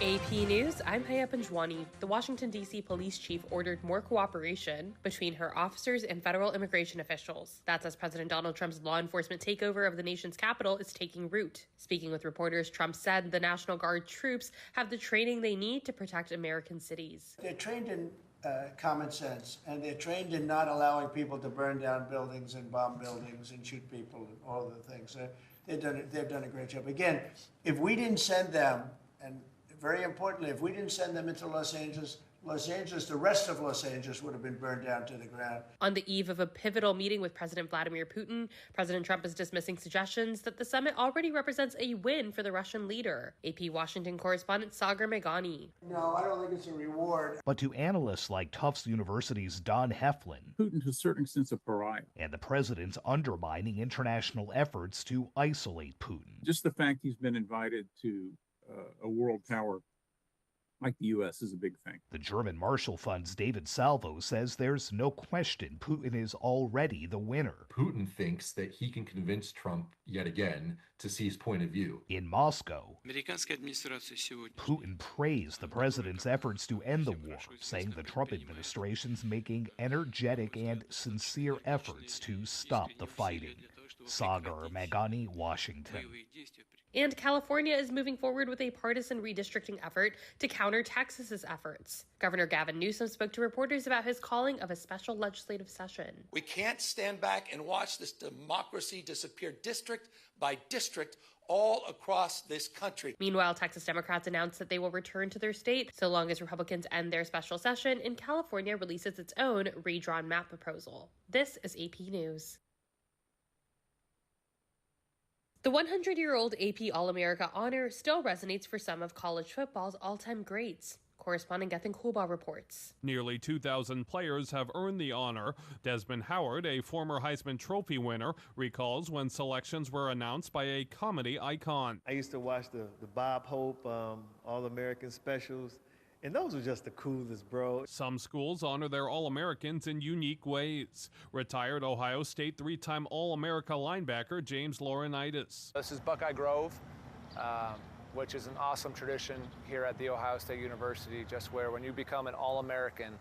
AP News, I'm Haya Panjwani. The Washington, D.C. police chief ordered more cooperation between her officers and federal immigration officials. That's as President Donald Trump's law enforcement takeover of the nation's capital is taking root. Speaking with reporters, Trump said the National Guard troops have the training they need to protect American cities. They're trained in common sense, and they're trained in not allowing people to burn down buildings and bomb buildings and shoot people and all of the things. They've done a great job. Again, if we didn't send them, and very importantly, if we didn't send them into Los Angeles, the rest of Los Angeles would have been burned down to the ground. On the eve of a pivotal meeting with President Vladimir Putin, President Trump is dismissing suggestions that the summit already represents a win for the Russian leader. AP Washington correspondent Sagar Meghani. No, I don't think it's a reward. But to analysts like Tufts University's Don Heflin, Putin to a certain extent is a pariah. And the president's undermining international efforts to isolate Putin. Just the fact he's been invited to a world power like the U.S. is a big thing. The German Marshall Fund's David Salvo says there's no question Putin is already the winner. Putin thinks that he can convince Trump yet again to see his point of view. In Moscow, Putin praised the president's efforts to end the war, saying the Trump administration's making energetic and sincere efforts to stop the fighting. Sagar Meghani, Washington. And California is moving forward with a partisan redistricting effort to counter Texas's efforts. Governor Gavin Newsom spoke to reporters about his calling of a special legislative session. We can't stand back and watch this democracy disappear district by district all across this country. Meanwhile, Texas Democrats announced that they will return to their state so long as Republicans end their special session and California releases its own redrawn map proposal. This is AP News. The 100-year-old AP All-America honor still resonates for some of college football's all-time greats. Correspondent Gethin Kulba reports. Nearly 2,000 players have earned the honor. Desmond Howard, a former Heisman Trophy winner, recalls when selections were announced by a comedy icon. I used to watch the Bob Hope All-American specials, and those were just the coolest, bro. Some schools honor their All-Americans in unique ways. Retired Ohio State three-time All-America linebacker James Laurinaitis. This is Buckeye Grove, which is an awesome tradition here at The Ohio State University, just where when you become an All-American,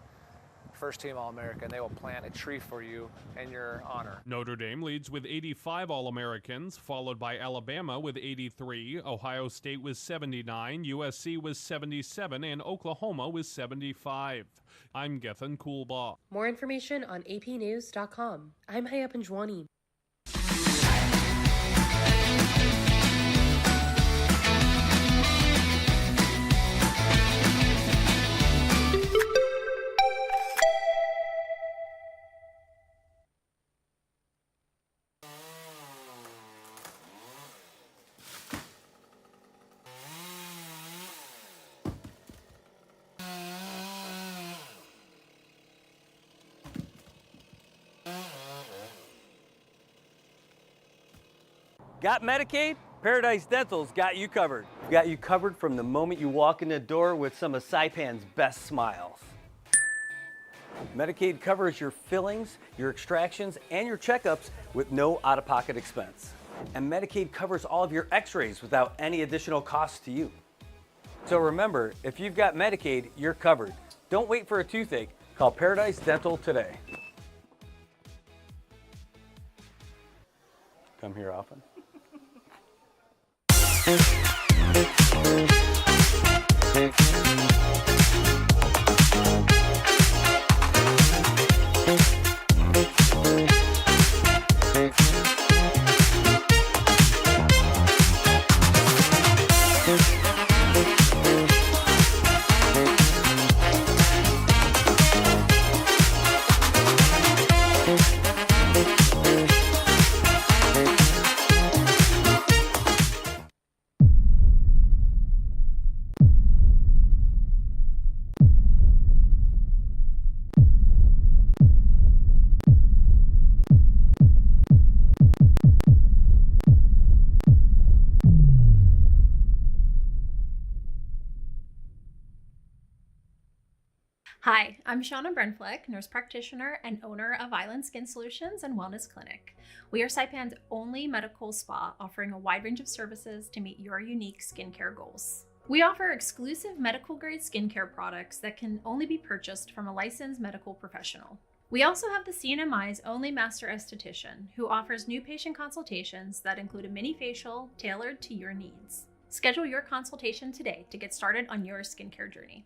first-team All-American, they will plant a tree for you in your honor. Notre Dame leads with 85 All-Americans, followed by Alabama with 83, Ohio State with 79, USC with 77, and Oklahoma with 75. I'm Gethin Kulba. More information on apnews.com. I'm Haya Panjwani. Got Medicaid? Paradise Dental's got you covered. Got you covered from the moment you walk in the door with some of Saipan's best smiles. Medicaid covers your fillings, your extractions, and your checkups with no out-of-pocket expense. And Medicaid covers all of your x-rays without any additional cost to you. So remember, if you've got Medicaid, you're covered. Don't wait for a toothache. Call Paradise Dental today. Come here often. Hi, I'm Shauna Brenfleck, nurse practitioner and owner of Island Skin Solutions and Wellness Clinic. We are Saipan's only medical spa offering a wide range of services to meet your unique skincare goals. We offer exclusive medical-grade skincare products that can only be purchased from a licensed medical professional. We also have the CNMI's only master esthetician, who offers new patient consultations that include a mini facial tailored to your needs. Schedule your consultation today to get started on your skincare journey.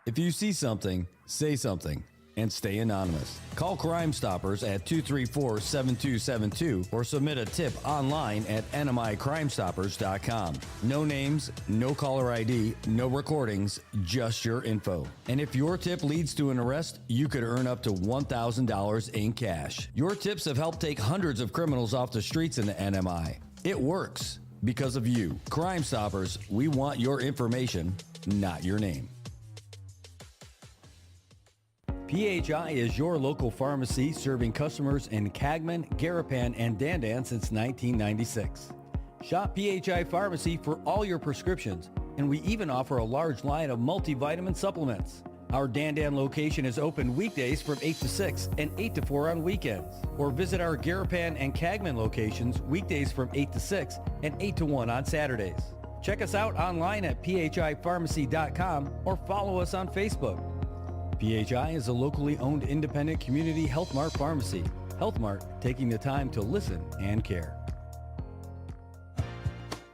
If you see something, say something, and stay anonymous. Call Crime Stoppers at 234-7272 or submit a tip online at nmicrimestoppers.com. No names, no caller ID, no recordings, just your info. And if your tip leads to an arrest, you could earn up to $1,000 in cash. Your tips have helped take hundreds of criminals off the streets in the NMI. It works because of you. Crime Stoppers, we want your information, not your name. PHI is your local pharmacy serving customers in Cagman, Garapan, and Dandan since 1996. Shop PHI Pharmacy for all your prescriptions, and we even offer a large line of multivitamin supplements. Our Dandan location is open weekdays from 8 to 6 and 8 to 4 on weekends. Or visit our Garapan and Cagman locations weekdays from 8 to 6 and 8 to 1 on Saturdays. Check us out online at phipharmacy.com or follow us on Facebook. PHI is a locally owned independent community Health Mart pharmacy. Health Mart, taking the time to listen and care.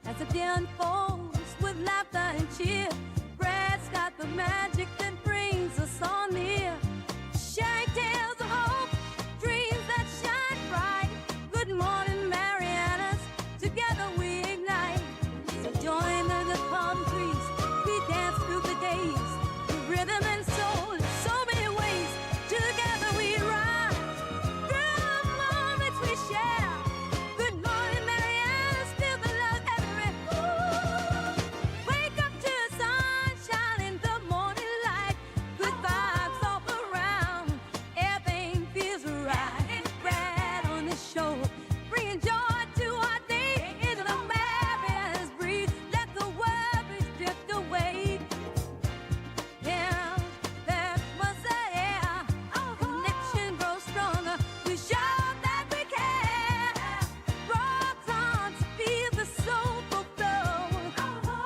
As the day unfolds with laughter and cheer, Brad's got the magic that brings us all near. Sharing tales of hope, dreams that shine bright. Good morning, Marianas, together we ignite. So join the palm trees, we dance through the days, the rhythm and soul. Together we rise through the moments we share. Good morning, Marianas, feel the love everywhere. Wake up to the sunshine in the morning light. Good vibes all around, everything feels right. Brad on the show, bringing joy to our day. Into the Marianas breeze, let the worries drift away. Yeah, that was the air. Connection grows stronger. We show that we care. Rocks on to feel the soulful flow.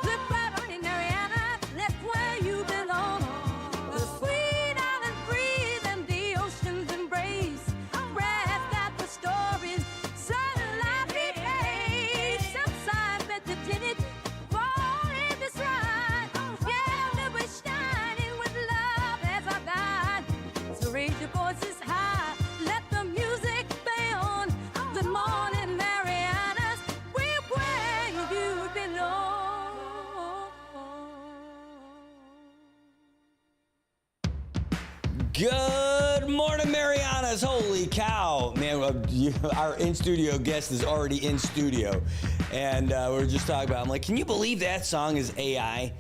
Look right on in Mariana, that's where you belong. The sweet island breeze and the ocean's embrace. Brad's got the stories, sunlight behave. Southside meditated, fall in this ride. Yeah, we're shining with love as our guide. So raise your voices high, let the music play on. Good morning, Marianas, we're where you belong. Good morning, Marianas. Holy cow. Man, our in-studio guest is already in studio. And we were just talking about, I'm like, can you believe that song is AI?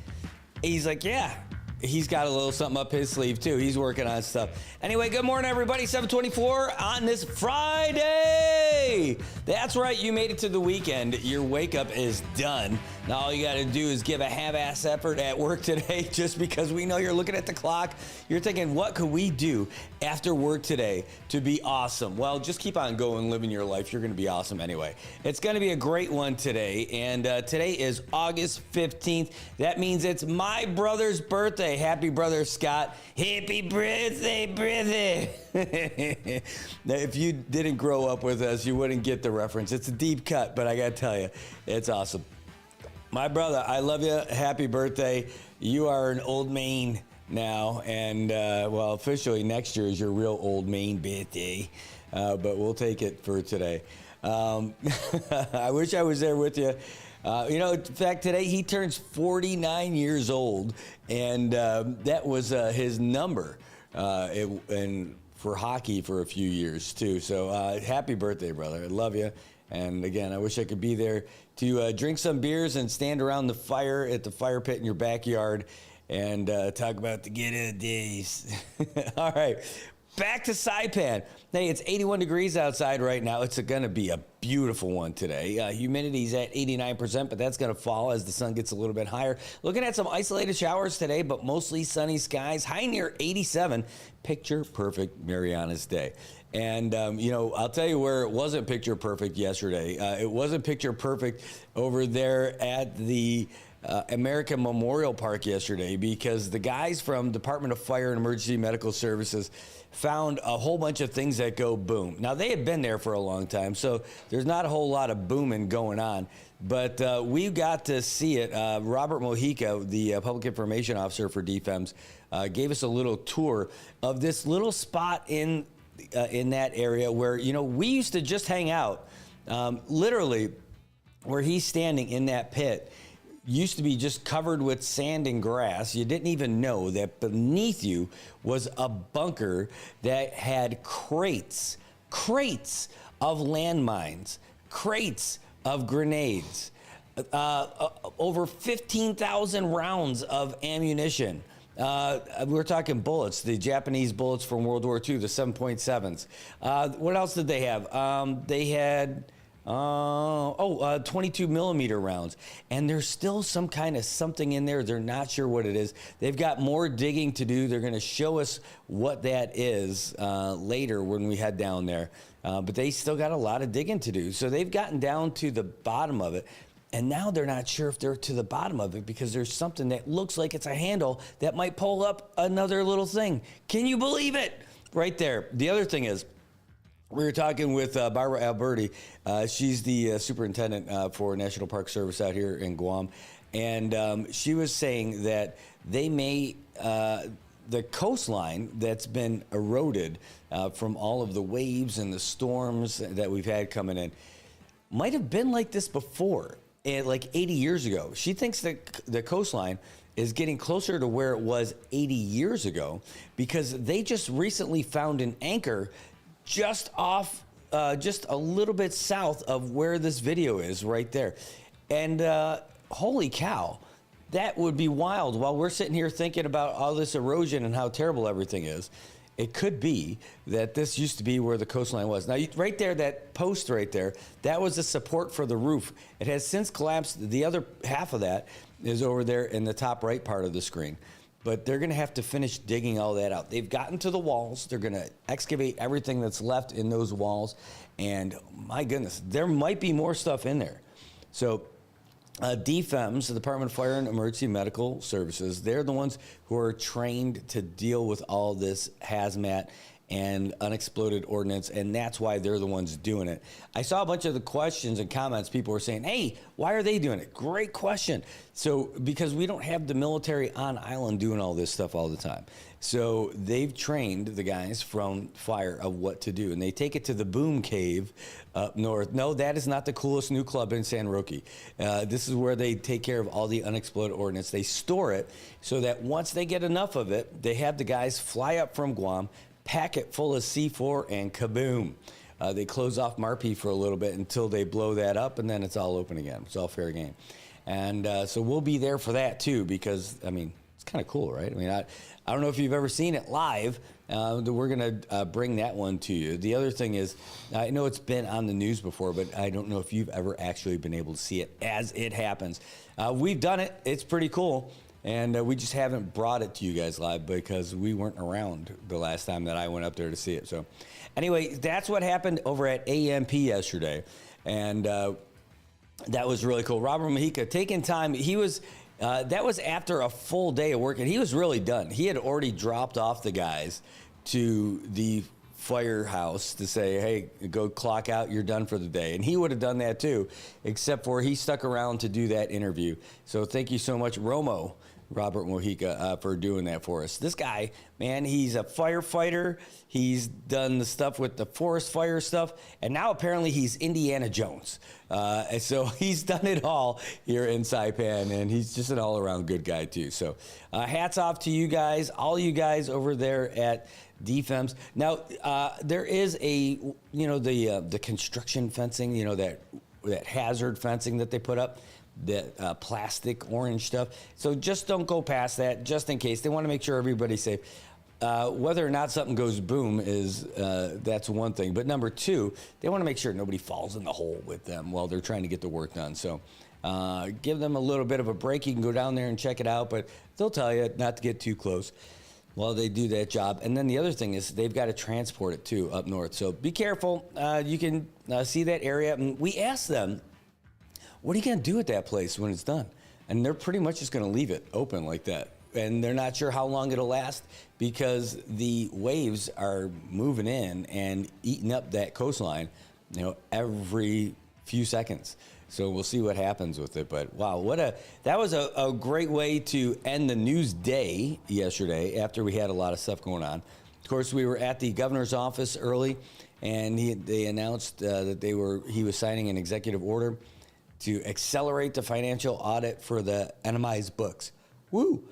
He's like, yeah. He's got a little something up his sleeve, too. He's working on stuff. Anyway, good morning, everybody. 7:24 on this Friday. That's right. You made it to the weekend. Your wake up is done. Now, all you got to do is give a half-ass effort at work today just because we know you're looking at the clock. You're thinking, what could we do after work today to be awesome? Well, just keep on going, living your life. You're going to be awesome anyway. It's going to be a great one today. And today is August 15th. That means it's my brother's birthday. Happy brother, Scott. Happy birthday, brother. Now, if you didn't grow up with us, you wouldn't get the reference. It's a deep cut, but I got to tell you, it's awesome. My brother, I love you. Happy birthday. You are an old man now, and well, officially next year is your real old man birthday, but we'll take it for today. I wish I was there with you. In fact, today he turns 49 years old, and that was his number and for hockey for a few years, too. So happy birthday, brother. I love you. And again, I wish I could be there to drink some beers and stand around the fire at the fire pit in your backyard and talk about the good old days. All right. Back to Saipan. Hey, it's 81 degrees outside right now. It's going to be a beautiful one today. Humidity's at 89%, but that's going to fall as the sun gets a little bit higher. Looking at some isolated showers today, but mostly sunny skies. High near 87. Picture perfect Marianas Day. And, I'll tell you where it wasn't picture perfect yesterday. It wasn't picture perfect over there at the American Memorial Park yesterday because the guys from Department of Fire and Emergency Medical Services found a whole bunch of things that go boom. Now, they had been there for a long time, so there's not a whole lot of booming going on. But we got to see it. Robert Mojica, the Public Information Officer for DFEMS, gave us a little tour of this little spot in that area where, we used to just hang out. Literally, where he's standing in that pit used to be just covered with sand and grass. You didn't even know that beneath you was a bunker that had crates of landmines, crates of grenades, over 15,000 rounds of ammunition. We're talking bullets, the Japanese bullets from World War II, the 7.7s. What else did they have? They had 22 millimeter rounds. And there's still some kind of something in there. They're not sure what it is. They've got more digging to do. They're going to show us what that is later when we head down there. But they still got a lot of digging to do. So they've gotten down to the bottom of it. And now they're not sure if they're to the bottom of it because there's something that looks like it's a handle that might pull up another little thing. Can you believe it? Right there. The other thing is, we were talking with Barbara Alberti. She's the superintendent for National Park Service out here in Guam. And she was saying that they may, the coastline that's been eroded from all of the waves and the storms that we've had coming in might have been like this before, like 80 years ago. She thinks that the coastline is getting closer to where it was 80 years ago because they just recently found an anchor just off, just a little bit south of where this video is right there. And holy cow, that would be wild. While we're sitting here thinking about all this erosion and how terrible everything is, it could be that this used to be where the coastline was. Now, right there, that post right there, that was the support for the roof. It has since collapsed. The other half of that is over there in the top right part of the screen. But they're going to have to finish digging all that out. They've gotten to the walls. They're going to excavate everything that's left in those walls. And my goodness, there might be more stuff in there. So DFEMS, the Department of Fire and Emergency Medical Services, they're the ones who are trained to deal with all this hazmat and unexploded ordnance, and that's why they're the ones doing it. I saw a bunch of the questions and comments. People were saying, hey, why are they doing it? Great question. So, because we don't have the military on island doing all this stuff all the time. So they've trained the guys from fire of what to do, and they take it to the Boom Cave up north. No, that is not the coolest new club in San Roque. This is where they take care of all the unexploded ordnance. They store it so that once they get enough of it, they have the guys fly up from Guam, pack it full of C4, and kaboom. They close off Marpy for a little bit until they blow that up, and then it's all open again. It's all fair game. And so we'll be there for that, too, because, I mean, it's kind of cool, right? I mean, I don't know if you've ever seen it live. We're going to bring that one to you. The other thing is, I know it's been on the news before, but I don't know if you've ever actually been able to see it as it happens. We've done it. It's pretty cool. And we just haven't brought it to you guys live because we weren't around the last time that I went up there to see it. So anyway, that's what happened over at AMP yesterday. And that was really cool. Robert Mojica taking time. He was, that was after a full day of work, and he was really done. He had already dropped off the guys to the firehouse to say, hey, go clock out, you're done for the day. And he would have done that too, except for he stuck around to do that interview. So thank you so much, Romo. Robert Mojica, for doing that for us. This guy, man, he's a firefighter. He's done the stuff with the forest fire stuff, and now apparently he's Indiana Jones. And so he's done it all here in Saipan, and he's just an all-around good guy too. So hats off to you guys, all you guys over there at DFEMS. Now there is a, the construction fencing, that hazard fencing that they put up. That plastic orange stuff. So just don't go past that, just in case. They want to make sure everybody's safe. Whether or not something goes boom is that's one thing. But number two, they want to make sure nobody falls in the hole with them while they're trying to get the work done. So give them a little bit of a break. You can go down there and check it out, but they'll tell you not to get too close while they do that job. And then the other thing is they've got to transport it too up north. So be careful. You can see that area. And we asked them, what are you going to do at that place when it's done? And they're pretty much just going to leave it open like that. And they're not sure how long it'll last because the waves are moving in and eating up that coastline, every few seconds. So we'll see what happens with it. But wow, that was a great way to end the news day yesterday after we had a lot of stuff going on. Of course, we were at the governor's office early, and they announced that he was signing an executive order to accelerate the financial audit for the NMI's books. Woo!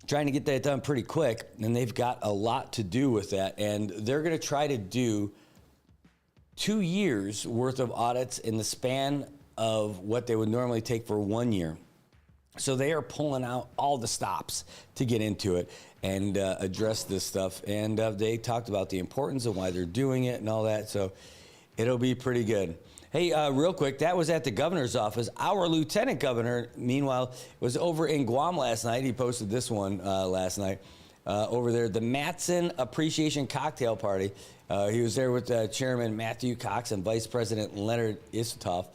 Trying to get that done pretty quick, and they've got a lot to do with that. And they're going to try to do 2 years worth of audits in the span of what they would normally take for 1 year. So they are pulling out all the stops to get into it and address this stuff. And they talked about the importance of why they're doing it and all that. So it'll be pretty good. Hey, real quick, that was at the governor's office. Our lieutenant governor, meanwhile, was over in Guam last night. He posted this one last night over there, the Matson Appreciation Cocktail Party. He was there with Chairman Matthew Cox and Vice President Leonard Isitoff.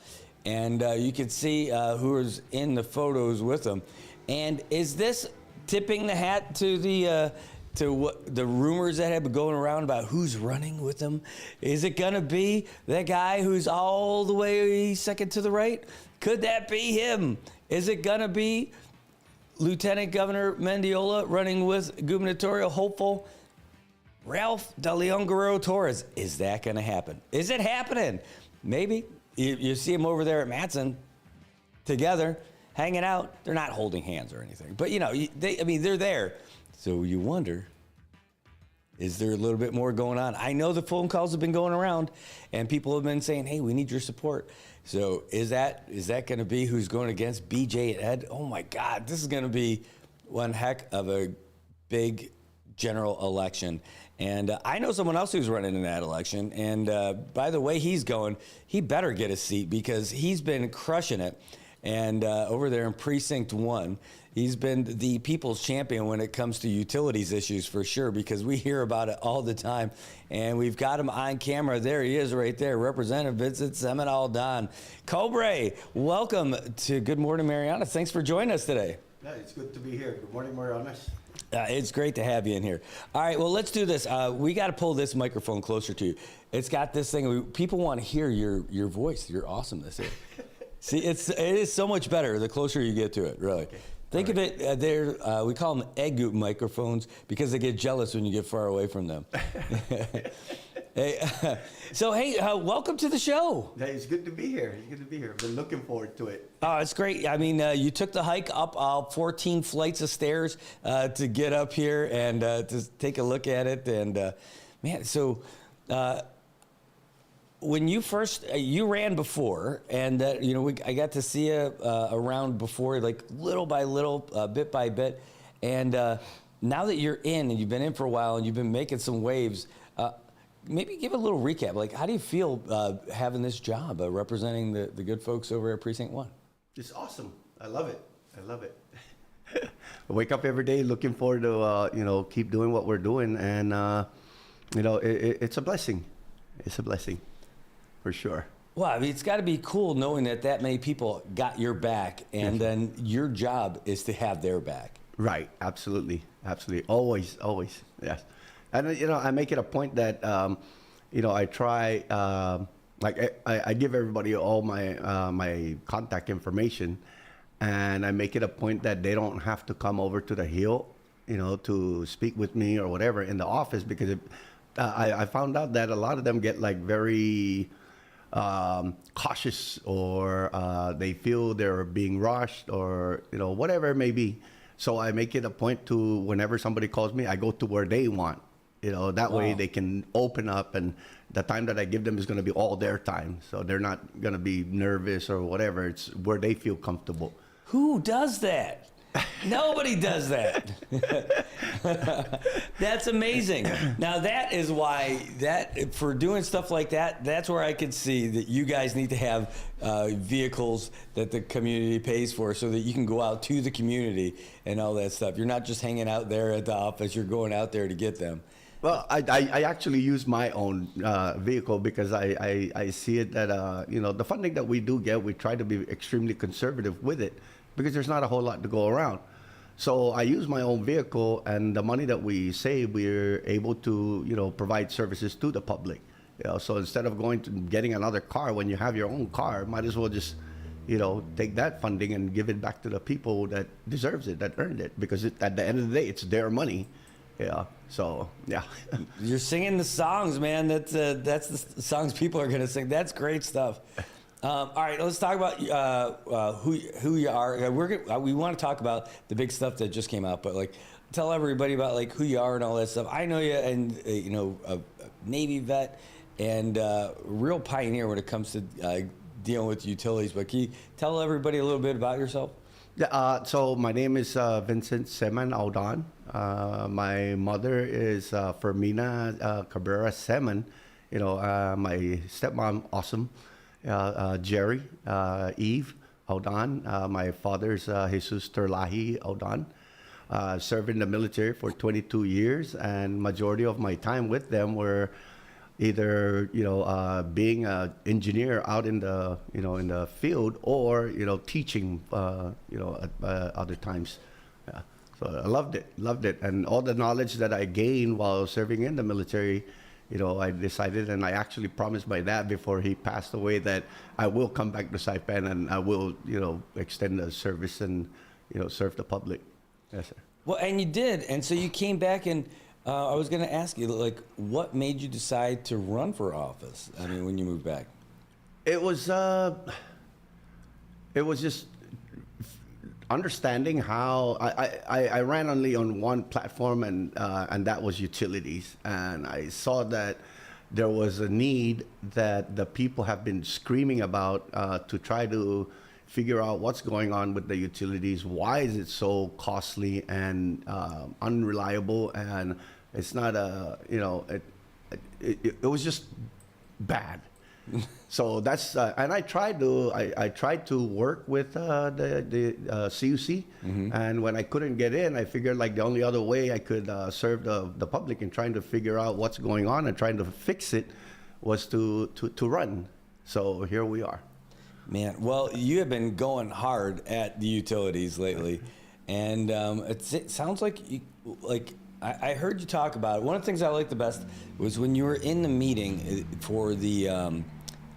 And you can see who was in the photos with him. And is this tipping the hat to the rumors that have been going around about who's running with them? Is it going to be that guy who's all the way second to the right? Could that be him? Is it going to be Lieutenant Governor Mendiola running with gubernatorial hopeful Ralph De Leon Guerrero Torres? Is that going to happen? Is it happening? Maybe. You see them over there at Matson together, hanging out. They're not holding hands or anything. But, they're there. So you wonder, is there a little bit more going on? I know the phone calls have been going around, and people have been saying, hey, we need your support. So is that going to be who's going against BJ and Ed? Oh, my God, this is going to be one heck of a big general election. And I know someone else who's running in that election. And by the way he's going, he better get a seat because he's been crushing it. And over there in Precinct 1, he's been the people's champion when it comes to utilities issues for sure, because we hear about it all the time. And we've got him on camera. There he is right there, Representative Vincent Seminole Don. Cobre, welcome to Good Morning Marianas. Thanks for joining us today. Yeah, it's good to be here. Good morning, Marianas. It's great to have you in here. All right, well, let's do this. We got to pull this microphone closer to you. It's got this thing. People want to hear your voice, your awesomeness here. See, it is so much better the closer you get to it, really. Okay. Think of it, we call them egg microphones because they get jealous when you get far away from them. Hey, welcome to the show. Hey, it's good to be here. It's good to be here. I've been looking forward to it. Oh, it's great. I mean, you took the hike up 14 flights of stairs to get up here and to take a look at it. And man, so when you first, you ran before, and I got to see you around before, like little by little, bit by bit. And now that you're in, and you've been in for a while, and you've been making some waves, maybe give a little recap. Like, how do you feel having this job, representing the good folks over at Precinct 1? It's awesome. I love it. I love it. I wake up every day looking forward to, keep doing what we're doing. And, it's a blessing. It's a blessing, for sure. Well, I mean, it's got to be cool knowing that many people got your back, and then your job is to have their back. Right. Absolutely. Absolutely. Always. Always. Yes. And, I make it a point that, I try, I give everybody all my my contact information. and I make it a point that they don't have to come over to the Hill, to speak with me or whatever in the office, because I found out that a lot of them get like very cautious, or they feel they're being rushed, or whatever it may be. So I make it a point to, whenever somebody calls me, I go to where they want. That way they can open up, and the time that I give them is going to be all their time. So they're not going to be nervous or whatever. It's where they feel comfortable. Who does that? Nobody does that. That's amazing. Now that is why for doing stuff like that, that's where I could see that you guys need to have vehicles that the community pays for, so that you can go out to the community and all that stuff. You're not just hanging out there at the office. You're going out there to get them. Well, I actually use my own vehicle, because I see it that, the funding that we do get, we try to be extremely conservative with it, because there's not a whole lot to go around. So I use my own vehicle, and the money that we save, we're able to, provide services to the public. So instead of going to getting another car, when you have your own car, might as well just, take that funding and give it back to the people that deserves it, that earned it, because at the end of the day, it's their money. Yeah. So yeah. You're singing the songs, man. That's the songs people are gonna sing. That's great stuff. All right, let's talk about who you are. We want to talk about the big stuff that just came out, but tell everybody about who you are and all that stuff. I know you, and a Navy vet and real pioneer when it comes to dealing with utilities. But can you tell everybody a little bit about yourself? Yeah. So my name is Vincent Seman Audan. My mother is Fermina Cabrera Seman. My stepmom, awesome. Jerry, Eve Audan. My father's Jesus Terlahi Audan. Served in the military for 22 years, and majority of my time with them were either being an engineer out in the in the field, or teaching at other times. Yeah. So I loved it, and all the knowledge that I gained while serving in the military. I decided, and I actually promised my dad before he passed away, that I will come back to Saipan, and I will, extend the service and, serve the public. Yes, sir. Well, and you did, and so you came back, and I was going to ask you, what made you decide to run for office? I mean, when you moved back. It was just understanding how I ran only on one platform, and that was utilities, and I saw that there was a need that the people have been screaming about, to try to figure out what's going on with the utilities. Why is it so costly and unreliable? And it's not it was just bad. So that's and I tried to work with the CUC, and when I couldn't get in, I figured the only other way I could serve the public in trying to figure out what's going on and trying to fix it was to run. So here we are. Man, well, you have been going hard at the utilities lately, and it sounds like I heard you talk about it. One of the things I liked the best was when you were in the meeting for the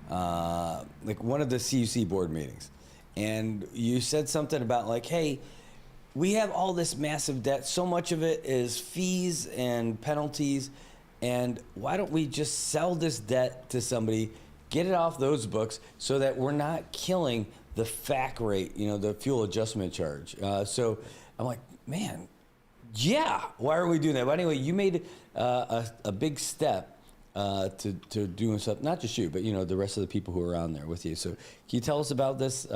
one of the CUC board meetings, and you said something about hey, we have all this massive debt. So much of it is fees and penalties, and why don't we just sell this debt to somebody, get it off those books, so that we're not killing the FAC rate, the fuel adjustment charge. So I'm like, man, yeah, why are we doing that? But anyway, you made a big step to doing something, not just you, but the rest of the people who are on there with you. So can you tell us about this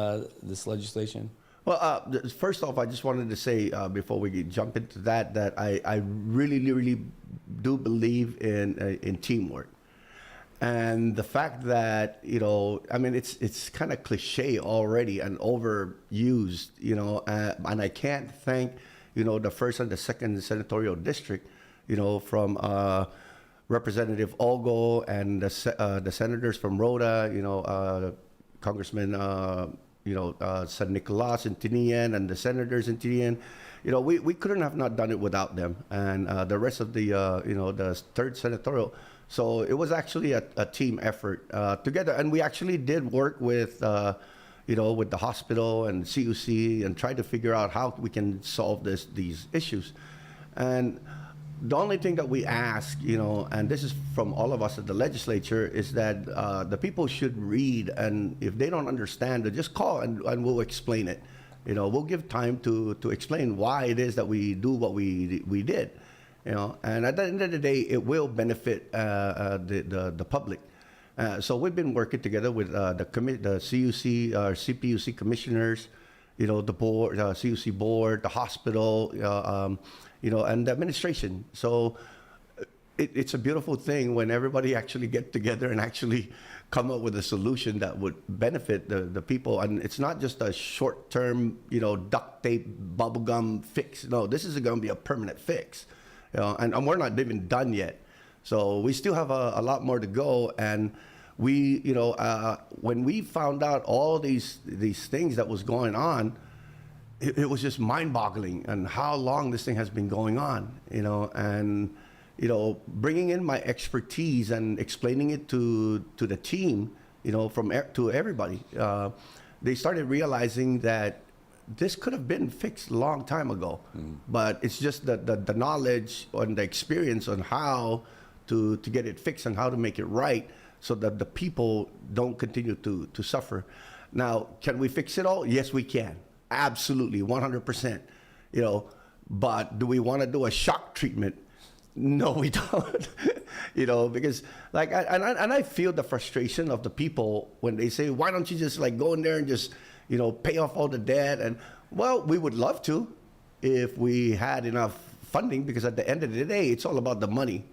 legislation? Well, first off, I just wanted to say before we jump into that I really do believe in teamwork. And the fact that, I mean, it's kind of cliche already and overused, and I can't thank, the first and the second senatorial district, from Representative Olgo and the senators from Rhoda, Congressman, San Nicolas in Tinian, and the senators in Tinian. We couldn't have not done it without them, and the rest of the, the third senatorial. So it was actually a team effort together, and we actually did work with, with the hospital and CUC and try to figure out how we can solve these issues. And the only thing that we ask, and this is from all of us at the legislature, is that the people should read, and if they don't understand, just call and we'll explain it. We'll give time to explain why it is that we do what we did. And at the end of the day, it will benefit the public. So we've been working together with the CUC, CPUC commissioners, the board, CUC board, the hospital, and the administration. So it's a beautiful thing when everybody actually get together and actually come up with a solution that would benefit the people. And it's not just a short-term, duct tape, bubblegum fix. No, this is going to be a permanent fix. And we're not even done yet. So we still have a lot more to go. And we, when we found out all these things that was going on, it was just mind-boggling and how long this thing has been going on, and bringing in my expertise and explaining it to the team, to everybody, they started realizing that this could have been fixed a long time ago, but it's just the knowledge and the experience on how to get it fixed and how to make it right so that the people don't continue to suffer. Now, can we fix it all? Yes, we can. Absolutely, 100%. But do we want to do a shock treatment? No, we don't. Because I feel the frustration of the people when they say, why don't you just go in there and just, pay off all the debt? And well, we would love to if we had enough funding, because at the end of the day, it's all about the money,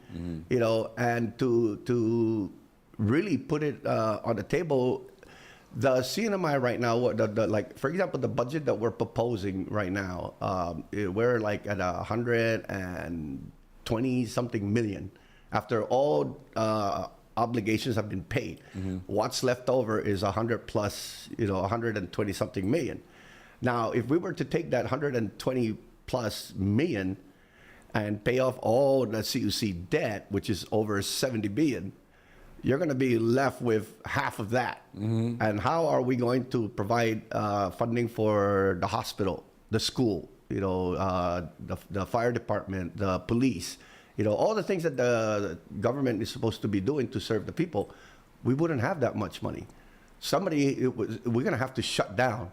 and to really put it on the table. The CNMI right now, for example, the budget that we're proposing right now, we're at 120 something million after all obligations have been paid. What's left over is 100 plus, 120 something million. Now, if we were to take that 120 plus million and pay off all the CUC debt, which is over 70 billion, you're going to be left with half of that. And how are we going to provide funding for the hospital, the school, the fire department, the police, all the things that the government is supposed to be doing to serve the people? We wouldn't have that much money. We're going to have to shut down,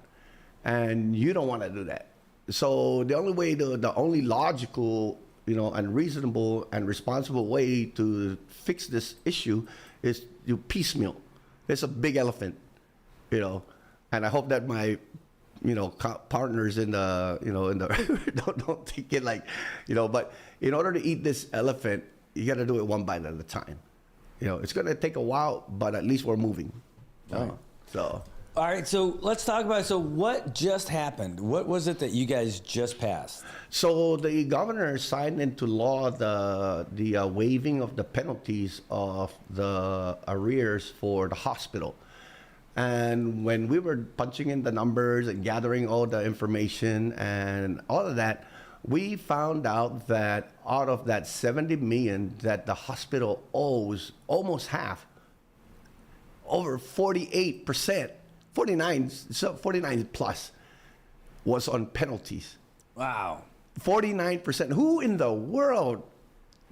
and you don't want to do that. So the only way, the only logical, and reasonable and responsible way to fix this issue is you piecemeal. It's a big elephant, and I hope that my, partners in the, don't take it but in order to eat this elephant, you got to do it one bite at a time. It's going to take a while, but at least we're moving. So. All right, so let's talk about what just happened? What was it that you guys just passed? So the governor signed into law the waiving of the penalties of the arrears for the hospital. And when we were punching in the numbers and gathering all the information and all of that, we found out that out of that 70 million that the hospital owes, almost half, over 48%, 49 plus, was on penalties. Wow. 49%. Who in the world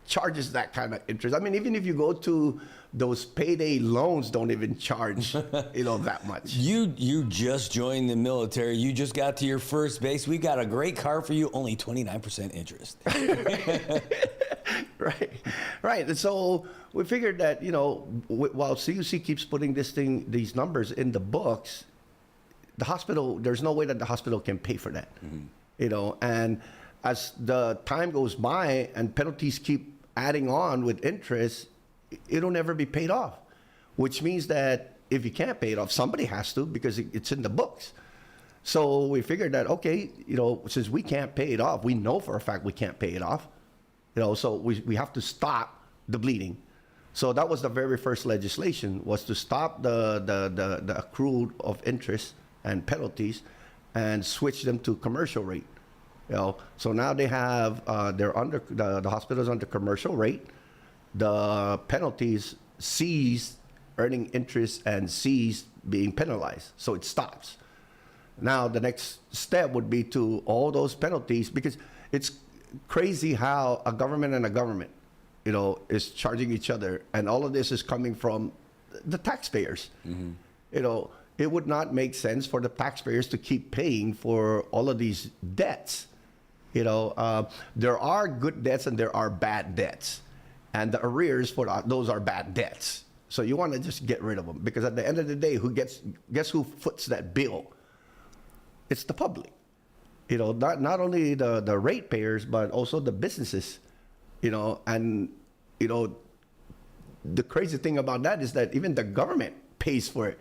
charges that kind of interest? I mean, even if you go to those payday loans, don't even charge, that much. You just joined the military. You just got to your first base. We got a great car for you, only 29% interest. Right. And so we figured that, while CUC keeps putting these numbers in the books, the hospital, there's no way that the hospital can pay for that. And as the time goes by and penalties keep adding on with interest, it'll never be paid off, which means that if you can't pay it off, somebody has to, because it's in the books. So we figured that, okay, since we can't pay it off, we know for a fact we can't pay it off, so we have to stop the bleeding. So that was the very first legislation, was to stop the accrual of interest and penalties and switch them to commercial rate. So now they have, they're under, the hospital's under commercial rate. The penalties cease earning interest and C's being penalized. So it stops. Now, the next step would be to all those penalties, because it's crazy how a government and a government, is charging each other, and all of this is coming from the taxpayers. It would not make sense for the taxpayers to keep paying for all of these debts. There are good debts and there are bad debts, and the arrears for those are bad debts. So you want to just get rid of them, because at the end of the day, guess who foots that bill? It's the public. Not only the ratepayers, but also the businesses. And the crazy thing about that is that even the government pays for it,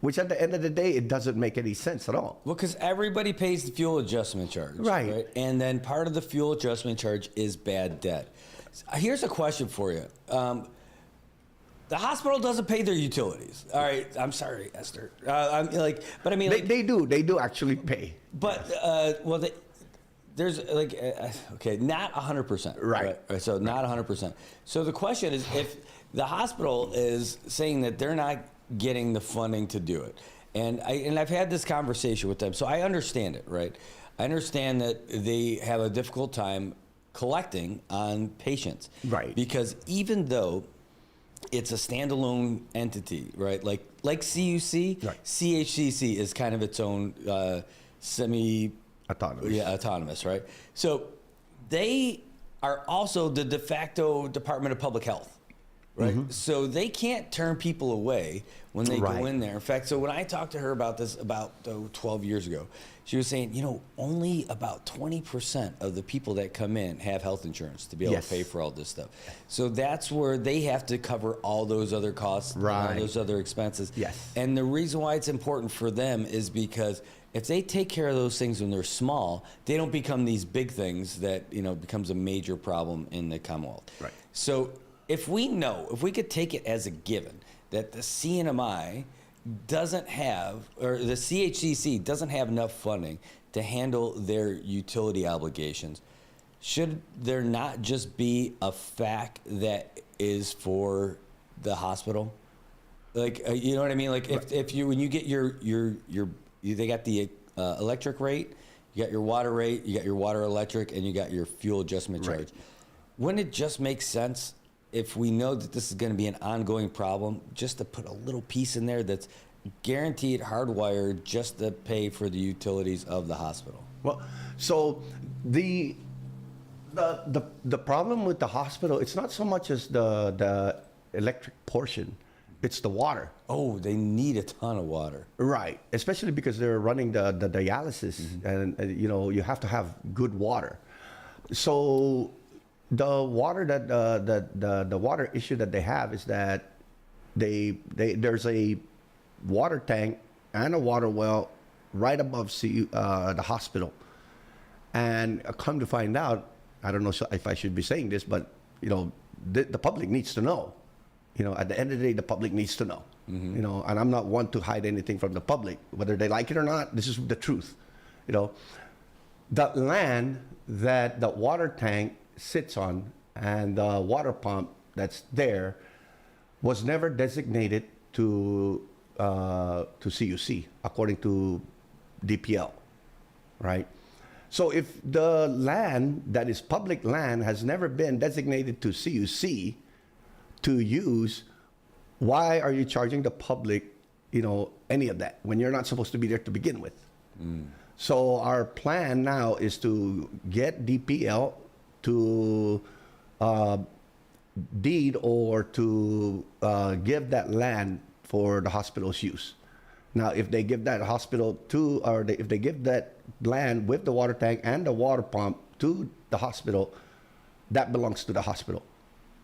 which at the end of the day, it doesn't make any sense at all. Well, because everybody pays the fuel adjustment charge. Right. And then part of the fuel adjustment charge is bad debt. Here's a question for you. The hospital doesn't pay their utilities. All right, I'm sorry, Esther. They do actually pay. But there's not 100%. Right. So not 100%. So the question is, if the hospital is saying that they're not getting the funding to do it, and I've had this conversation with them, so I understand it, right? I understand that they have a difficult time collecting on patients, right? Because even though it's a standalone entity, right? Like CUC, right. CHCC is kind of its own semi-autonomous. Yeah, autonomous, right? So they are also the de facto Department of Public Health, right? So they can't turn people away when they go in there. In fact, so when I talked to her about this about 12 years ago, she was saying, only about 20% of the people that come in have health insurance to be able to pay for all this stuff. So that's where they have to cover all those other costs, all those other expenses. And the reason why it's important for them is because if they take care of those things when they're small, they don't become these big things that, becomes a major problem in the Commonwealth. Right. So if we could take it as a given that the CNMI doesn't have, or the CHCC doesn't have enough funding to handle their utility obligations, should there not just be a FAC that is for the hospital? You know what I mean? Like if you, when you get they got the electric rate, you got your water rate, you got your water electric, and you got your fuel adjustment charge. Wouldn't it just make sense, if we know that this is going to be an ongoing problem, just to put a little piece in there that's guaranteed, hardwired, just to pay for the utilities of the hospital? Well, so the problem with the hospital, it's not so much as the electric portion, it's the water. Oh, they need a ton of water. Right, especially because they're running the dialysis, and you have to have good water. So the water the water issue that they have is that there's a water tank and a water well right above the hospital, and come to find out, I don't know if I should be saying this, but the public needs to know. At the end of the day, the public needs to know. And I'm not one to hide anything from the public, whether they like it or not. This is the truth. The land that the water tank sits on and the water pump that's there was never designated to CUC according to DPL, right? So if the land that is public land has never been designated to CUC to use, why are you charging the public, any of that when you're not supposed to be there to begin with? So our plan now is to get DPL to deed or to give that land for the hospital's use. Now, if they give that hospital if they give that land with the water tank and the water pump to the hospital, that belongs to the hospital.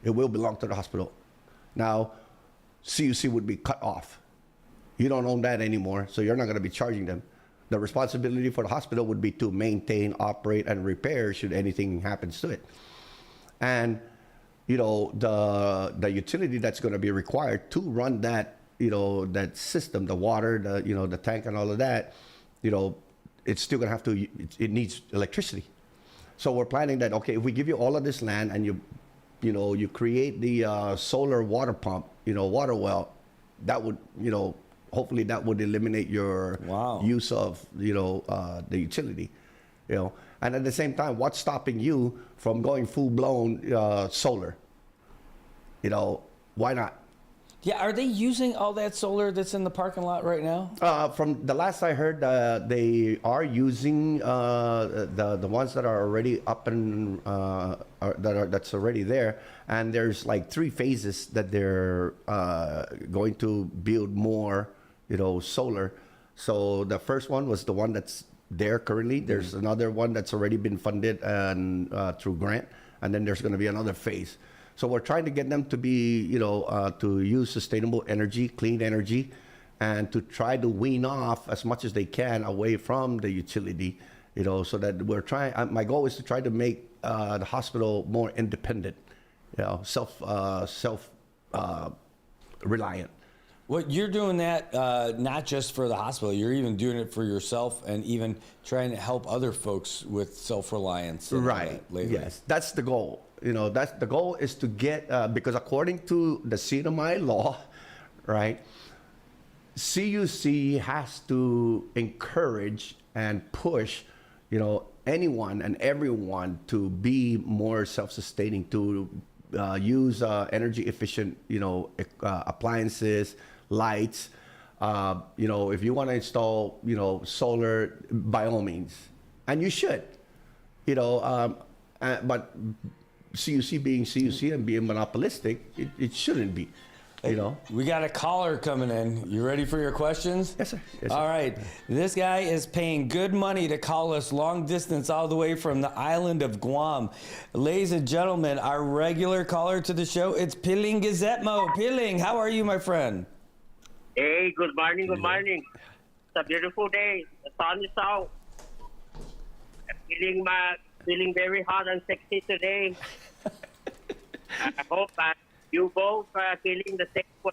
It will belong to the hospital. Now, CUC would be cut off. You don't own that anymore, so you're not going to be charging them. The responsibility for the hospital would be to maintain, operate, and repair should anything happens to it. And the utility that's going to be required to run that that system, the water, the tank, and all of that, it's still going to have to. It needs electricity. So we're planning that. Okay, if we give you all of this land and you create the solar water pump, water well, that would, hopefully that would eliminate your use of, the utility, And at the same time, what's stopping you from going full-blown solar? Why not? Yeah, are they using all that solar that's in the parking lot right now? From the last I heard, they are using the ones that are already up and that's already there, and there's like 3 phases that they're going to build more, solar. So the first one was the one that's there currently. There's another one that's already been funded and through grant, and then there's going to be another phase. So we're trying to get them to be, to use sustainable energy, clean energy, and to try to wean off as much as they can away from the utility, so that we're trying. My goal is to try to make the hospital more independent, reliant. Well, you're doing that not just for the hospital. You're even doing it for yourself and even trying to help other folks with self-reliance. Right. Yes, that's the goal. That's the goal, is to get, because according to the CNMI law, right, CUC has to encourage and push, anyone and everyone to be more self-sustaining, to use energy efficient, appliances, lights. If you want to install, solar, by all means, and you should, but CUC being CUC and being monopolistic, it shouldn't be. We got a caller coming in. You ready for your questions? Yes, sir. Yes, sir. All right. This guy is paying good money to call us long distance all the way from the island of Guam. Ladies and gentlemen, our regular caller to the show, it's Piling Gazetmo. Piling, how are you, my friend? Hey, good morning, good morning. It's a beautiful day. The sun is out. Feeling very hot and sexy today. I hope you both are feeling the same way.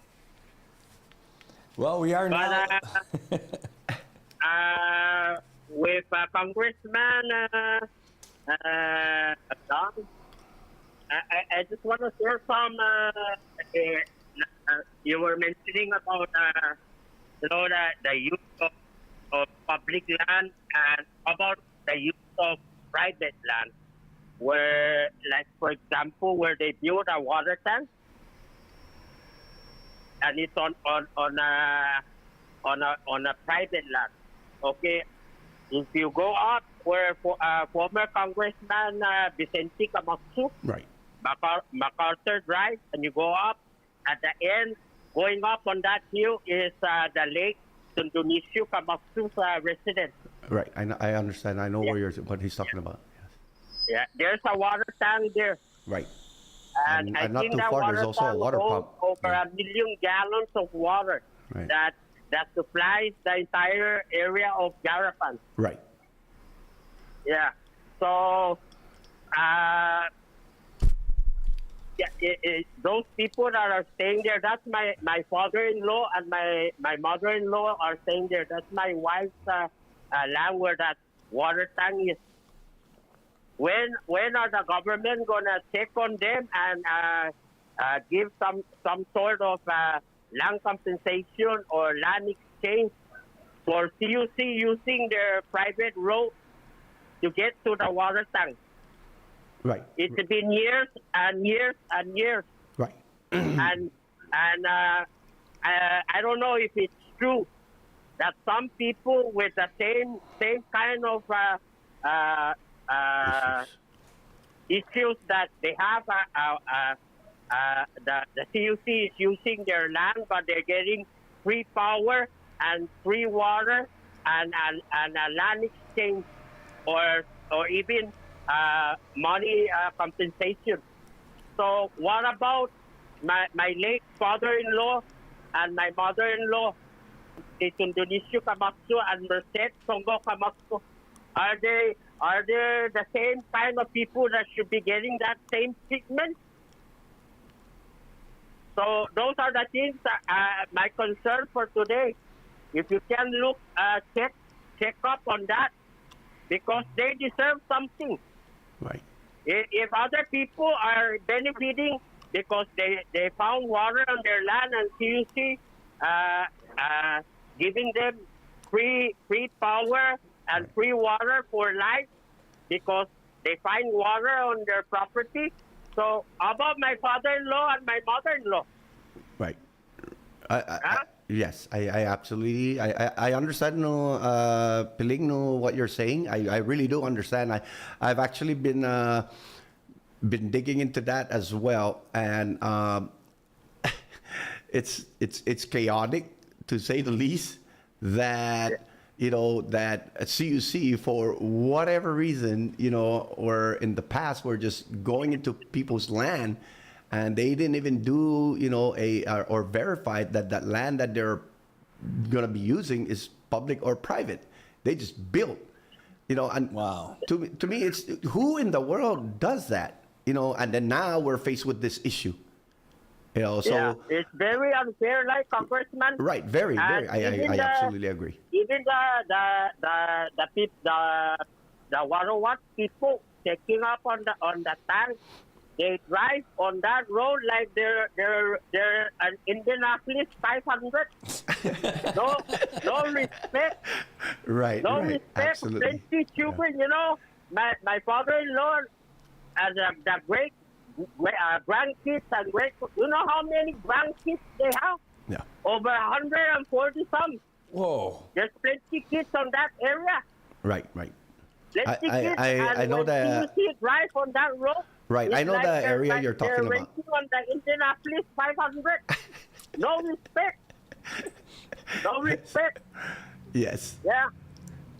Well, we are now. With Congressman Don, I just want to share some. You were mentioning about the use of public land and about the use of private land, where, like, for example, where they build a water tank, and it's on a private land. Okay, if you go up where former Congressman Vicente Camacho, right, MacArthur Drive, and you go up, at the end, going up on that hill is the Lake Tundunisio Camacho's residence. Right, I understand. I know what he's talking about. Yes. Yeah, there's a water tank there. Right. And I not think too that far, water there's also a tank water holds pump. over 1 million gallons of water Right. that supplies the entire area of Garapan. Right. Yeah. So, those people that are staying there, that's my father-in-law and my mother-in-law are staying there. That's my wife's land where that water tank is. When are the government gonna check on them and give some sort of land compensation or land exchange for CUC using their private road to get to the water tank? Right. It's been years and years and years. Right. and I don't know if it's true that some people with the same kind of issues that they have, the CUC is using their land, but they're getting free power and free water and a land exchange or even money compensation. So what about my late father-in-law and my mother-in-law, Tundunisio Camacho and Merced Songo Camacho? Are they the same kind of people that should be getting that same treatment? So those are the things my concern for today. If you can look, check up on that, because they deserve something. Right. If other people are benefiting because they found water on their land and CUC giving them free power and free water for life because they find water on their property. So how about my father-in-law and my mother-in-law? Right. Yes, I absolutely, I understand, Piling, what you're saying. I really do understand. I've actually been digging into that as well, and it's chaotic, to say the least, that that CUC, for whatever reason, or in the past, were just going into people's land, and they didn't even do or verify that land that they're going to be using is public or private. They just built, and wow. To me, it's who in the world does that, and then now we're faced with this issue. So yeah, it's very unfair, like Congressman. Right, very. I absolutely agree. Even the water people taking up on the tank, they drive on that road like they're an Indianapolis 500. No respect. Right. No right. respect. Absolutely. Plenty children, My father-in-law has the great grandkids and great. You know how many grandkids they have? Yeah. Over 140 some. Whoa. There's plenty kids on that area. Right. Plenty kids. I know when that. you drive on that road. Right. I know like the area you're talking they're about. renting on the Indianapolis 500. No respect. No respect. Yes. Yeah.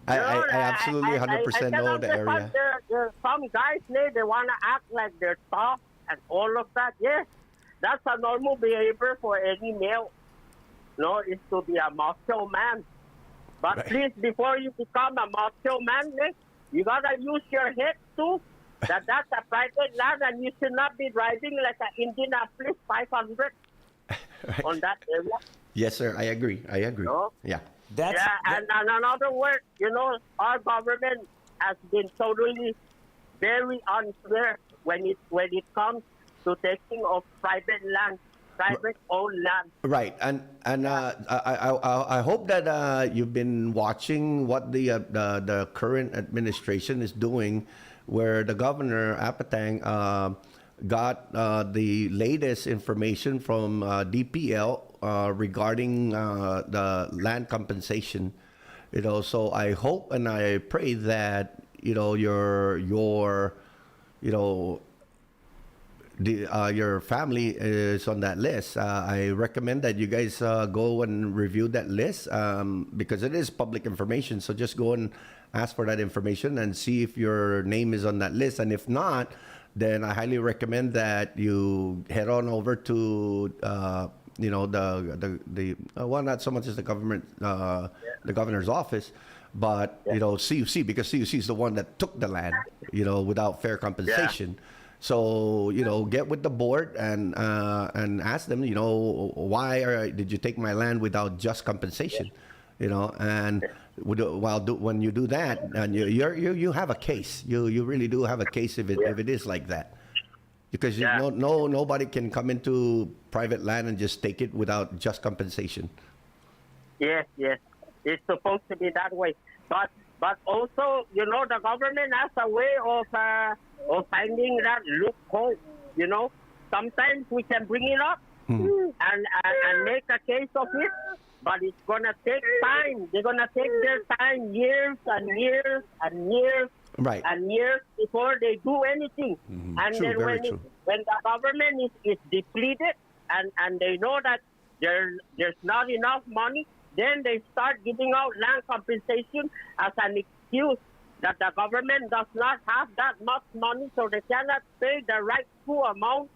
I absolutely 100% know the area. There some guys, they want to act like they're tough and all of that. Yes, that's a normal behavior for any male. No, is to be a macho man. But Right. please, before you become a macho man, you got to use your head too. That's a private land and you should not be driving like an Indianapolis 500 on that area. Yes, sir. I agree. No? Yeah. And another word, our government has been totally very unfair when it comes to taking of private land, private owned land. Right, and I hope that you've been watching what the current administration is doing, where the governor Apatang got the latest information from DPL regarding the land compensation. So I hope and I pray that your family is on that list. I recommend that you guys go and review that list because it is public information. So just go and ask for that information and see if your name is on that list. And if not, then I highly recommend that you head on over to well, not so much as the government, the governor's office, but CUC, because CUC is the one that took the land, without fair compensation. So get with the board and ask them, why did you take my land without just compensation? And when you do that, and you have a case. You really do have a case if it is like that, because nobody can come into private land and just take it without just compensation. Yes, it's supposed to be that way. But also, the government has a way of finding that loophole. Sometimes we can bring it up and make a case of it, but it's gonna take time. They're gonna take their time, years and years and years and years before they do anything. And True, then when the government is depleted and they know that there's not enough money, then they start giving out land compensation as an excuse that the government does not have that much money, so they cannot pay the rightful amount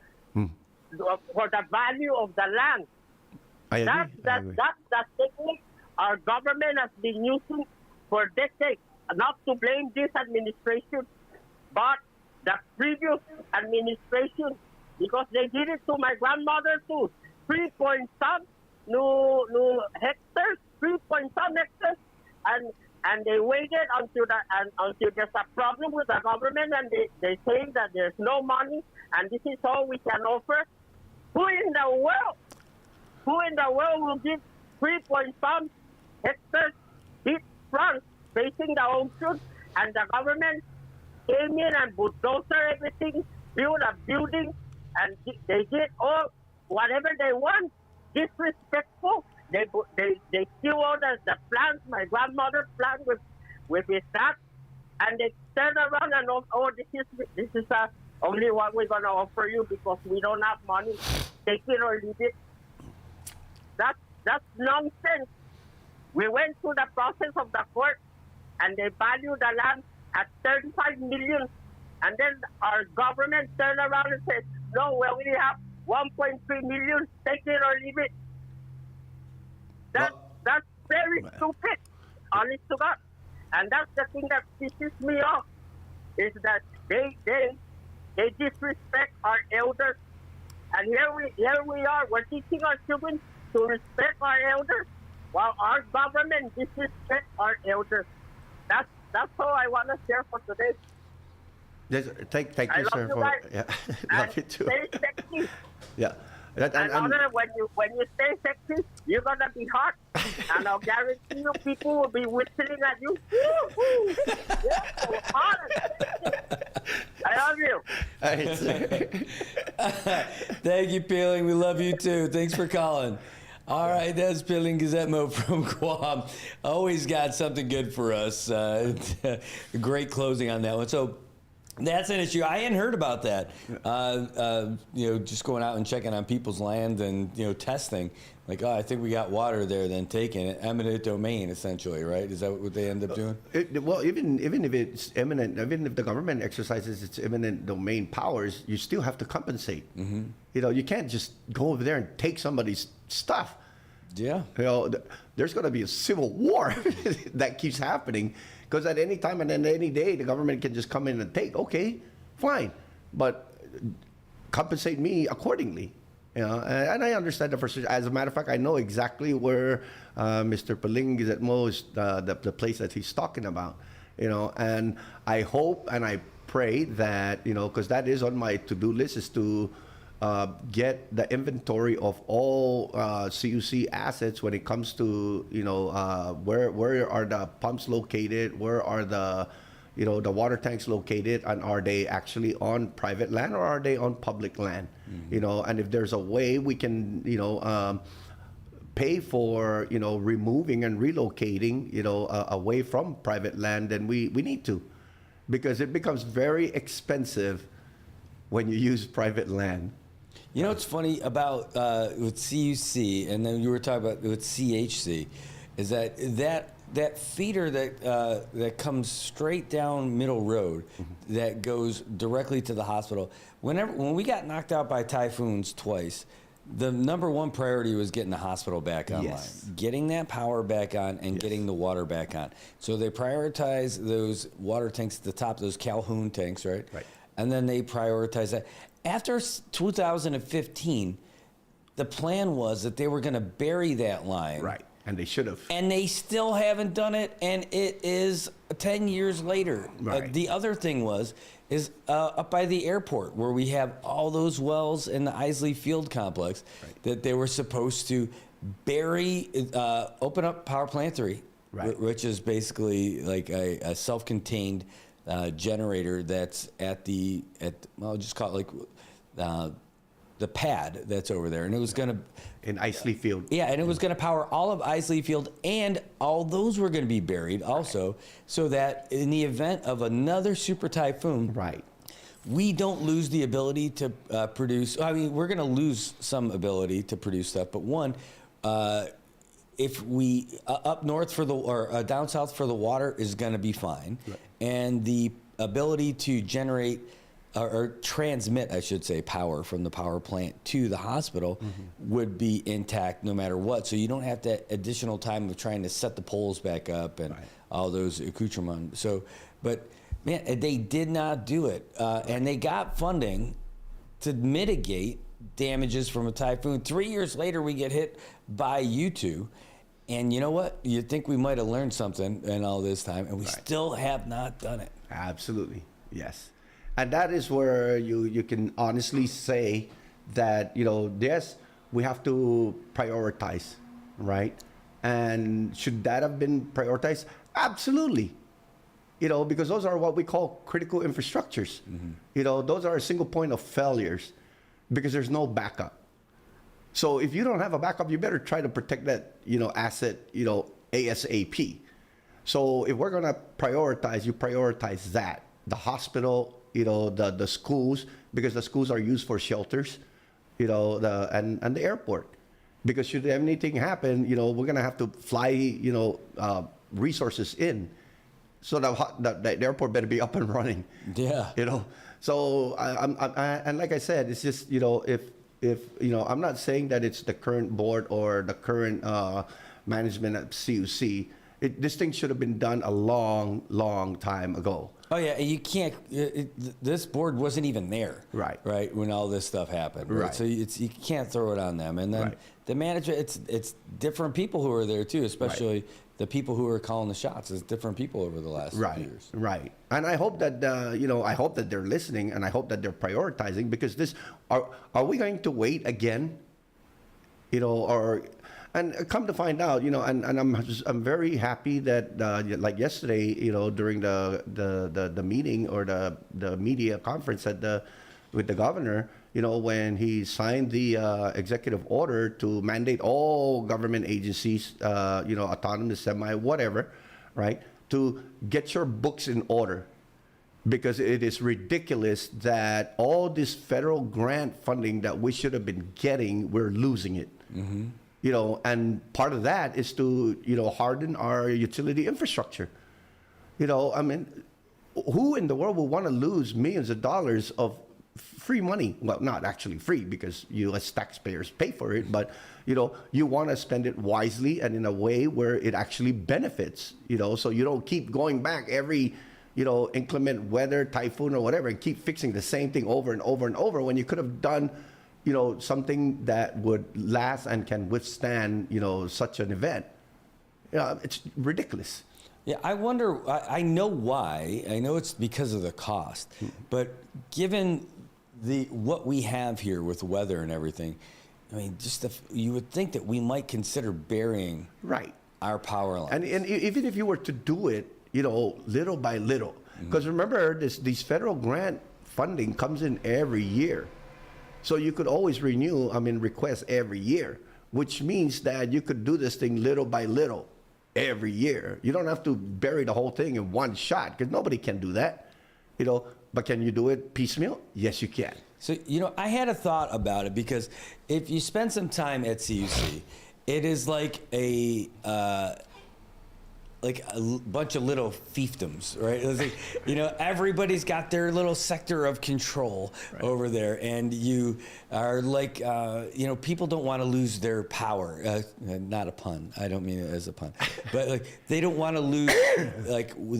for the value of the land. That's the technique our government has been using for decades. Not to blame this administration, but the previous administration, because they did it to my grandmother too. 3 point some new hectares, 3 point some hectares, and they waited until there's a problem with the government, and they say that there's no money, and this is all we can offer. Who in the Who in the world will give 3.5 hectares deep front facing the ocean, and the government came in and bulldozer everything, build a building, and they did all whatever they want. Disrespectful. They steal all the plants. My grandmother planted with his dad, and they turn around and this is only what we're gonna offer you because we don't have money. Take it or leave it. That's nonsense. We went through the process of the court, and they value the land at 35 million, and then our government turned around and said, no, we only have 1.3 million. Take it or leave it. That's very stupid, honest to God. And that's the thing that pisses me off, is that they disrespect our elders. And here we are, we're teaching our children to respect our elders, while our government disrespect our elders. That's all I want to share for today. Yes, thank you, sir. Love you too. Stay sexy. Yeah. When you stay sexy, you're gonna be hot, and I'll guarantee you, people will be whistling at you. Woo-hoo! Yeah, so hot and sexy. I love you. All right, sir. Thank you, Peeling. We love you too. Thanks for calling. All right, that's Peeling Gazette-Mo from Guam. Always got something good for us. Great closing on that one. So that's an issue. I hadn't heard about that. Just going out and checking on people's land and, testing. Like, I think we got water there, then taking it. Eminent domain, essentially, right? Is that what they end up doing? Well, even if it's eminent, even if the government exercises its eminent domain powers, you still have to compensate. Mm-hmm. You can't just go over there and take somebody's stuff. Yeah. There's going to be a civil war that keeps happening. Because at any time and any day, the government can just come in and take. Okay, fine, but compensate me accordingly. And I understand the frustration. As a matter of fact, I know exactly where Mr. Peeling Gazette-Mo is, the place that he's talking about. And I hope and I pray that because that is on my to-do list, is to get the inventory of all CUC assets when it comes to where are the pumps located, where are the the water tanks located, and are they actually on private land or are they on public land? Mm-hmm. And if there's a way we can pay for removing and relocating away from private land, then we need to, because it becomes very expensive when you use private land. What's funny about with CUC, and then you were talking about with CHC, is that feeder that comes straight down Middle Road, mm-hmm. that goes directly to the hospital. When we got knocked out by typhoons twice, the number one priority was getting the hospital back online, getting that power back on, and getting the water back on. So they prioritize those water tanks at the top, those Calhoun tanks, right? Right. And then they prioritize that. After 2015, the plan was that they were going to bury that line. Right, and they should have. And they still haven't done it, and it is 10 years later. Right. The other thing is up by the airport, where we have all those wells in the Isley Field complex, that they were supposed to bury, open up Power Plant 3, which is basically like a self-contained generator that's I'll just call it like the pad that's over there, and it was going to in Isley Field. Yeah, and it was going to power all of Isley Field, and all those were going to be buried also, so that in the event of another super typhoon, we don't lose the ability to produce. I mean, we're going to lose some ability to produce stuff, but one. If we up north or down south for the water is going to be fine, and the ability to generate or transmit, I should say, power from the power plant to the hospital would be intact no matter what. So you don't have that additional time of trying to set the poles back up and all those accoutrements. So, but man, they did not do it, and they got funding to mitigate damages from a typhoon. 3 years later, we get hit by U2. And you know what? You'd think we might have learned something in all this time, and we still have not done it. Absolutely, yes. And that is where you can honestly say that, yes, we have to prioritize, right? And should that have been prioritized? Absolutely. Because those are what we call critical infrastructures. Those are a single point of failures because there's no backup. So if you don't have a backup, you better try to protect that, asset, ASAP. So if we're gonna prioritize, you prioritize that. The hospital, the schools, because the schools are used for shelters, and the airport. Because should anything happen, we're gonna have to fly, resources in. So the airport better be up and running. Yeah. So and like I said, it's just if I'm not saying that it's the current board or the current management at CUC. This thing should have been done a long time ago. Oh yeah, you can't. This board wasn't even there. Right. Right when all this stuff happened. Right. So you can't throw it on them. And then the manager, it's different people who are there too, especially the people who are calling the shots. It's different people over the last few years. Right. And I hope that I hope that they're listening, and I hope that they're prioritizing, because this are we going to wait again? And come to find out, and I'm very happy that like yesterday, during the meeting or the media conference with the governor, when he signed the executive order to mandate all government agencies, autonomous, semi, whatever, right, to get your books in order, because it is ridiculous that all this federal grant funding that we should have been getting, we're losing it. Mm-hmm. And part of that is to, harden our utility infrastructure. I mean, who in the world will want to lose millions of dollars of free money? Well, not actually free, because you as taxpayers pay for it, but, you want to spend it wisely and in a way where it actually benefits, so you don't keep going back every, inclement weather, typhoon or whatever, and keep fixing the same thing over and over and over, when you could have done something that would last and can withstand, such an event. It's ridiculous. Yeah, I wonder, I know why. I know it's because of the cost. But given what we have here with weather and everything, I mean, you would think that we might consider burying our power lines. And even if you were to do it, little by little. Because remember, these federal grant funding comes in every year. So you could always request every year, which means that you could do this thing little by little every year. You don't have to bury the whole thing in one shot, because nobody can do that, but can you do it piecemeal? Yes, you can. So, I had a thought about it, because if you spend some time at CUC, it is like a bunch of little fiefdoms, right? It's like, everybody's got their little sector of control over there, and you are like, people don't want to lose their power. Not a pun. I don't mean it as a pun, but they don't want to lose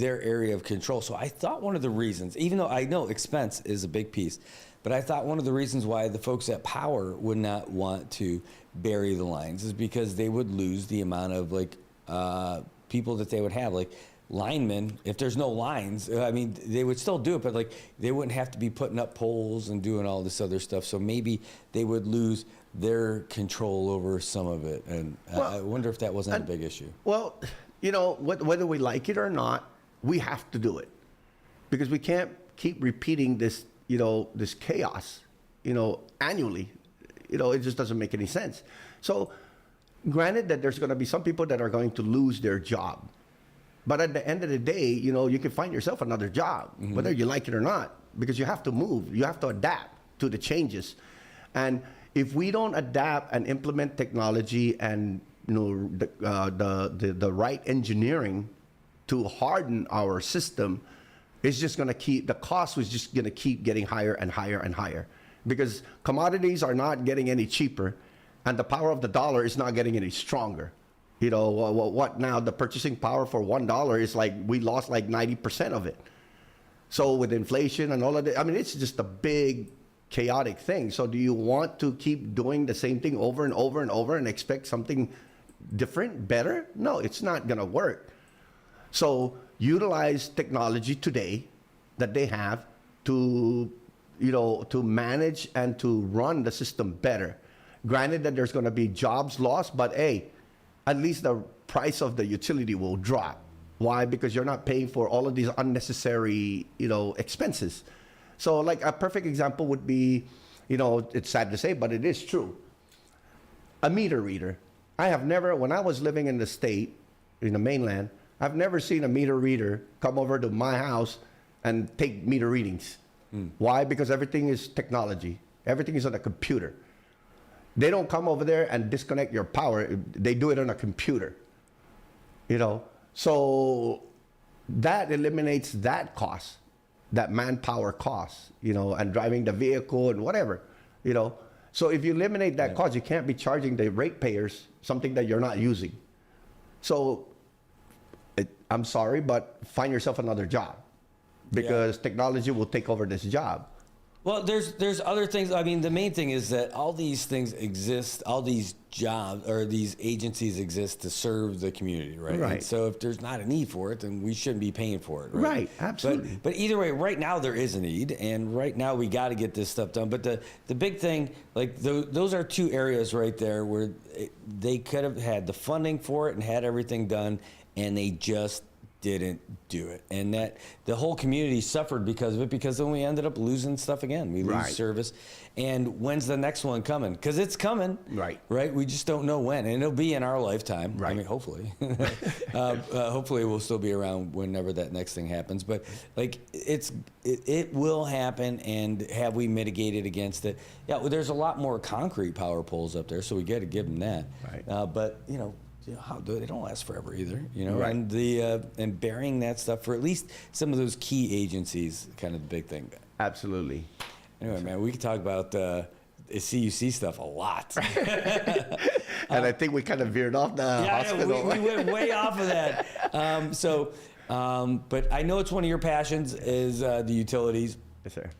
their area of control. So I thought one of the reasons, even though I know expense is a big piece, but I thought one of the reasons why the folks at Power would not want to bury the lines is because they would lose the amount of people that they would have, like linemen. If there's no lines, they would still do it, but they wouldn't have to be putting up poles and doing all this other stuff. So maybe they would lose their control over some of it. And I wonder if that wasn't a big issue. Well, whether we like it or not, we have to do it, because we can't keep repeating this, this chaos, annually. It just doesn't make any sense. So, granted that there's going to be some people that are going to lose their job, but at the end of the day, you can find yourself another job, whether you like it or not, because you have to move, you have to adapt to the changes. And if we don't adapt and implement technology and the right engineering to harden our system, it's just going to keep, the cost was just going to keep getting higher and higher and higher, because commodities are not getting any cheaper. And the power of the dollar is not getting any stronger. What now? The purchasing power for $1 is we lost 90% of it. So with inflation and all of that, it's just a big chaotic thing. So do you want to keep doing the same thing over and over and over and expect something different, better? No, it's not going to work. So utilize technology today that they have to manage and to run the system better. Granted that there's going to be jobs lost, but hey, at least the price of the utility will drop. Why? Because you're not paying for all of these unnecessary, expenses. So like a perfect example would be, it's sad to say, but it is true. A meter reader. I have never, when I was living in the state, in the mainland, I've never seen a meter reader come over to my house and take meter readings. Why? Because everything is technology. Everything is on a computer. They don't come over there and disconnect your power. They do it on a computer. So that eliminates that cost, that manpower cost, and driving the vehicle and whatever, So if you eliminate that cost, you can't be charging the ratepayers something that you're not using. So I'm sorry, but find yourself another job, because technology will take over this job. Well, there's other things. I mean, the main thing is that all these things exist, all these jobs or these agencies exist to serve the community, right? Right. And so if there's not a need for it, then we shouldn't be paying for it, right? Right, absolutely. But either way, right now there is a need, and right now we got to get this stuff done. But the big thing, like those are two areas right there where they could have had the funding for it and had everything done, and they just didn't do it, and that the whole community suffered because of it, because then we ended up losing stuff again. We lose service. And when's the next one coming? Because it's coming, right? We just don't know when, and it'll be in our lifetime, right? I mean, hopefully. Hopefully we'll still be around whenever that next thing happens, but like it will happen. And have we mitigated against it? Yeah, well, there's a lot more concrete power poles up there, so we got to give them that, right? But they don't last forever either, Right. And and burying that stuff for at least some of those key agencies, kind of the big thing. Absolutely. Anyway, man, we could talk about CUC stuff a lot. And I think we kind of veered off the hospital. We went way off of that. But I know it's one of your passions is the utilities. Yes, sir.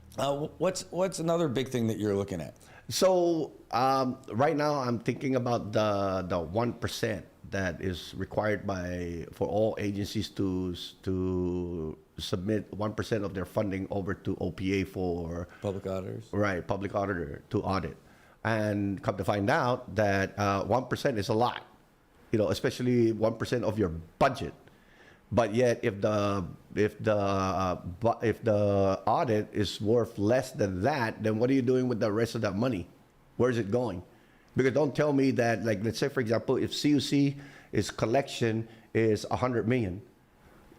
What's another big thing that you're looking at? So right now I'm thinking about the 1% that is required for all agencies to submit 1% of their funding over to OPA for public auditors. Right, public auditor to audit. And come to find out that 1% is a lot, especially 1% of your budget. But yet, if the audit is worth less than that, then what are you doing with the rest of that money? Where is it going? Because don't tell me that, like, let's say, for example, if CUC is collection is 100 million,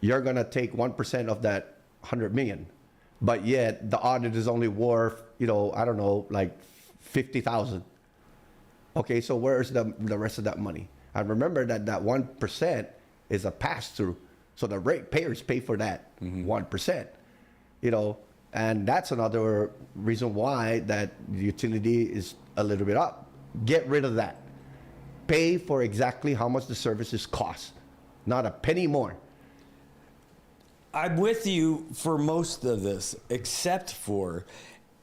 you're gonna take 1% of that 100 million, but yet the audit is only worth, I don't know, like 50,000. Okay, so where's the rest of that money? And remember that 1% is a pass-through. So the ratepayers pay for that 1%, and that's another reason why that the utility is a little bit up. Get rid of that. Pay for exactly how much the services cost, not a penny more. I'm with you for most of this, except for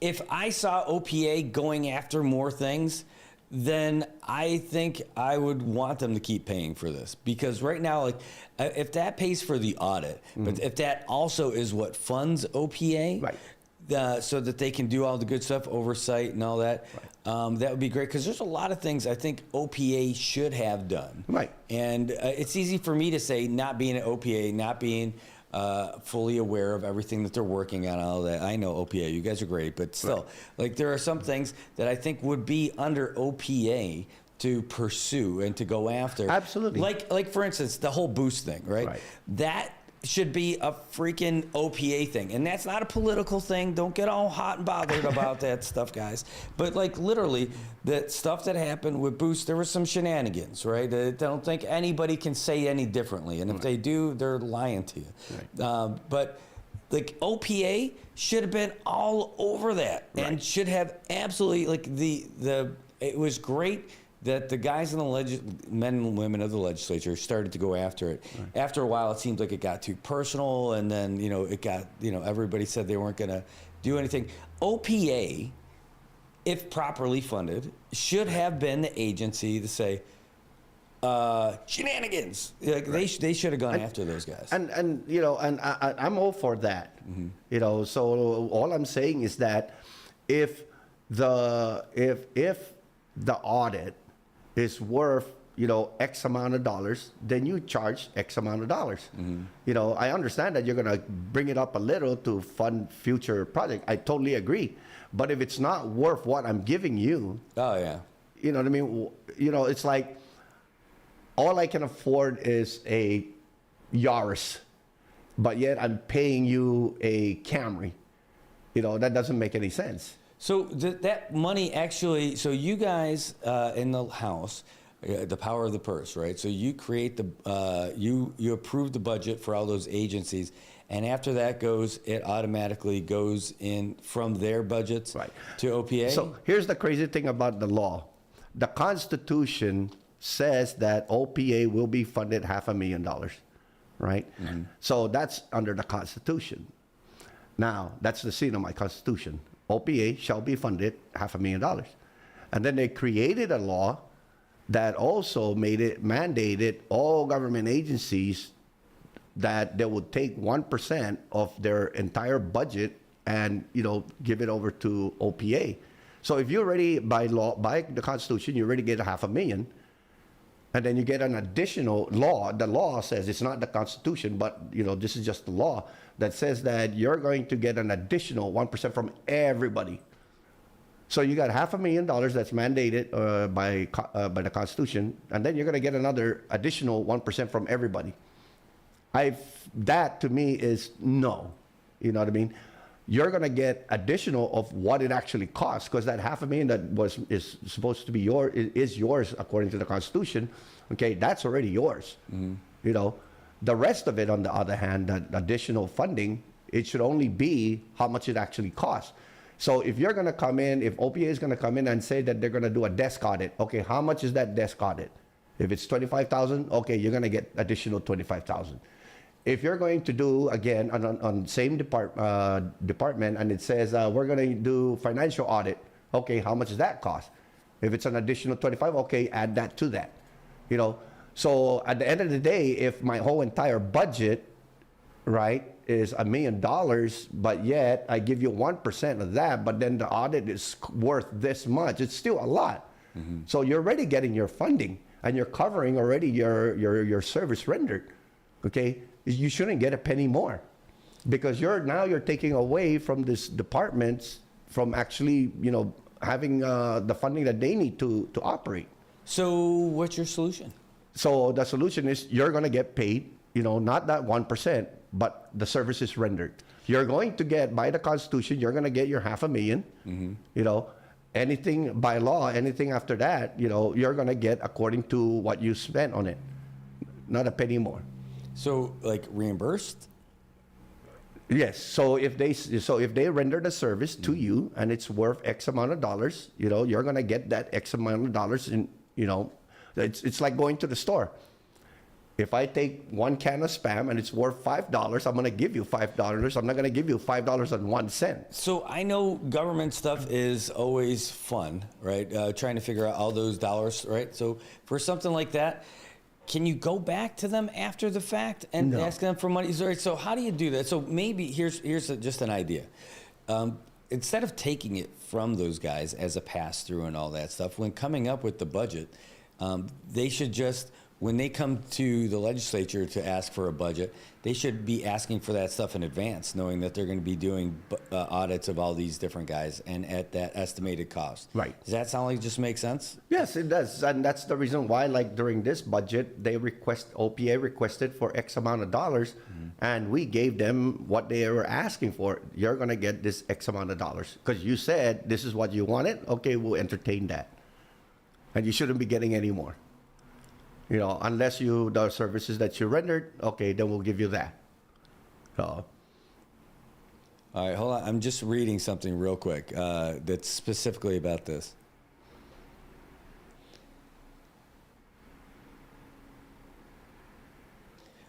if I saw OPA going after more things, then I think I would want them to keep paying for this, because right now, like, if that pays for the audit, but if that also is what funds OPA, right, so that they can do all the good stuff, oversight and all that, that would be great, because there's a lot of things I think OPA should have done. Right. And it's easy for me to say, not being at OPA, not being fully aware of everything that they're working on, all that. I know OPA, you guys are great, but still, like, there are some things that I think would be under OPA to pursue and to go after. Absolutely. Like for instance, the whole boost thing, right? That should be a freaking OPA thing. And that's not a political thing. Don't get all hot and bothered about that stuff, guys. But like literally, the stuff that happened with Boost, there was some shenanigans, right? I don't think anybody can say any differently. And if they do, they're lying to you. Right. But like OPA should have been all over that and should have absolutely, like, it was great that the guys in the men and women of the legislature started to go after it. Right. After a while, it seemed like it got too personal, and then, it got, everybody said they weren't going to do anything. OPA, if properly funded, should have been the agency to say, shenanigans. Like, they should have gone after those guys. And I'm all for that. So all I'm saying is that if the audit is worth, X amount of dollars, then you charge X amount of dollars. I understand that you're going to bring it up a little to fund future projects. I totally agree. But if it's not worth what I'm giving you, oh yeah, you know what I mean? It's like all I can afford is a Yaris, but yet I'm paying you a Camry. That doesn't make any sense. So that money actually, so you guys in the House, the power of the purse, right? So you create you approve the budget for all those agencies, and after that it automatically goes in from their budgets to OPA? So here's the crazy thing about the law. The Constitution says that OPA will be funded $500,000, right? So that's under the Constitution. Now, that's the scene of my Constitution. OPA shall be funded $500,000. And then they created a law that also mandated all government agencies that they would take 1% of their entire budget and, give it over to OPA. So if you already, by the Constitution, you already get $500,000, and then you get an additional law. The law says, it's not the Constitution, but, this is just the law that says that you're going to get an additional 1% from everybody. So you got $500,000 that's mandated by the Constitution, and then you're going to get another additional 1% from everybody. That to me is no. You know what I mean? You're going to get additional of what it actually costs, because that $500,000 that is supposed to be is yours according to the Constitution. Okay, that's already yours. The rest of it, on the other hand, that additional funding, it should only be how much it actually costs. So if you're going to come in, if OPA is going to come in and say that they're going to do a desk audit, okay, how much is that desk audit? If it's $25,000, okay, you're going to get additional $25,000. If you're going to do, again, on same department, and it says we're going to do financial audit, okay, how much does that cost? If it's an additional $25,000, okay, add that to that. So at the end of the day, if my whole entire budget, right, is $1 million, but yet I give you 1% of that, but then the audit is worth this much, it's still a lot. So you're already getting your funding, and you're covering already your service rendered. Okay, you shouldn't get a penny more, because you're taking away from these departments from actually having the funding that they need to operate. So what's your solution? So the solution is you're going to get paid, not that 1%, but the services rendered. You're going to get, by the Constitution, you're going to get your $500,000. Anything by law, anything after that, you're going to get according to what you spent on it, not a penny more. So, like, reimbursed? Yes. So if they render the service to you and it's worth X amount of dollars, you're going to get that X amount of dollars in, it's like going to the store. If I take one can of Spam and it's worth $5, I'm going to give you $5. I'm not going to give you $5.01. So I know government stuff is always fun, right? Trying to figure out all those dollars, right? So for something like that, can you go back to them after the fact and ask them for money? So how do you do that? So maybe here's just an idea. Instead of taking it from those guys as a pass-through and all that stuff, when coming up with the budget, they should just, when they come to the legislature to ask for a budget, they should be asking for that stuff in advance, knowing that they're going to be doing audits of all these different guys and at that estimated cost. Right. Does that sound like it just makes sense? Yes, it does. And that's the reason why, like during this budget, OPA requested for X amount of dollars, and we gave them what they were asking for. You're going to get this X amount of dollars because you said this is what you wanted. Okay, we'll entertain that. And you shouldn't be getting any more. Unless the services that you rendered, okay, then we'll give you that. All right, hold on. I'm just reading something real quick that's specifically about this.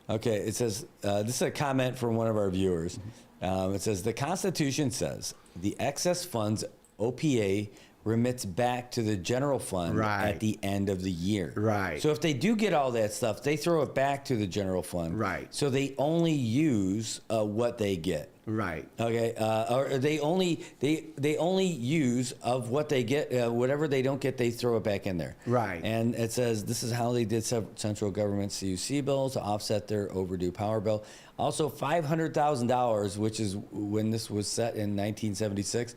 Okay, it says, this is a comment from one of our viewers. It says, the Constitution says the excess funds OPA remits back to the general fund at the end of the year. Right. So if they do get all that stuff, they throw it back to the general fund. Right. So they only use what they get. Right. Okay, or they only use of what they get, whatever they don't get, they throw it back in there. Right. And it says this is how they did central government CUC bills to offset their overdue power bill. Also, $500,000, which is when this was set in 1976,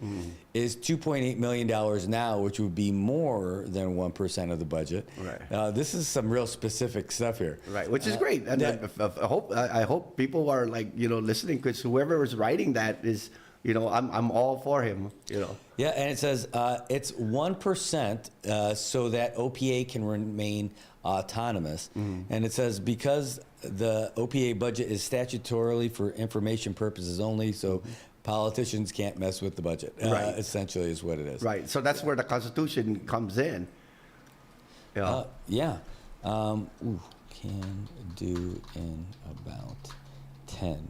is $2.8 million now, which would be more than 1% of the budget. Right. This is some real specific stuff here. Right, which is great. And I hope people are listening, because whoever is writing that is, I'm all for him. Yeah, and it says it's 1% so that OPA can remain autonomous. And it says because the OPA budget is statutorily for information purposes only, so politicians can't mess with the budget. Right. Essentially, is what it is. Right. So that's where the Constitution comes in. Yeah. Can do in about 10.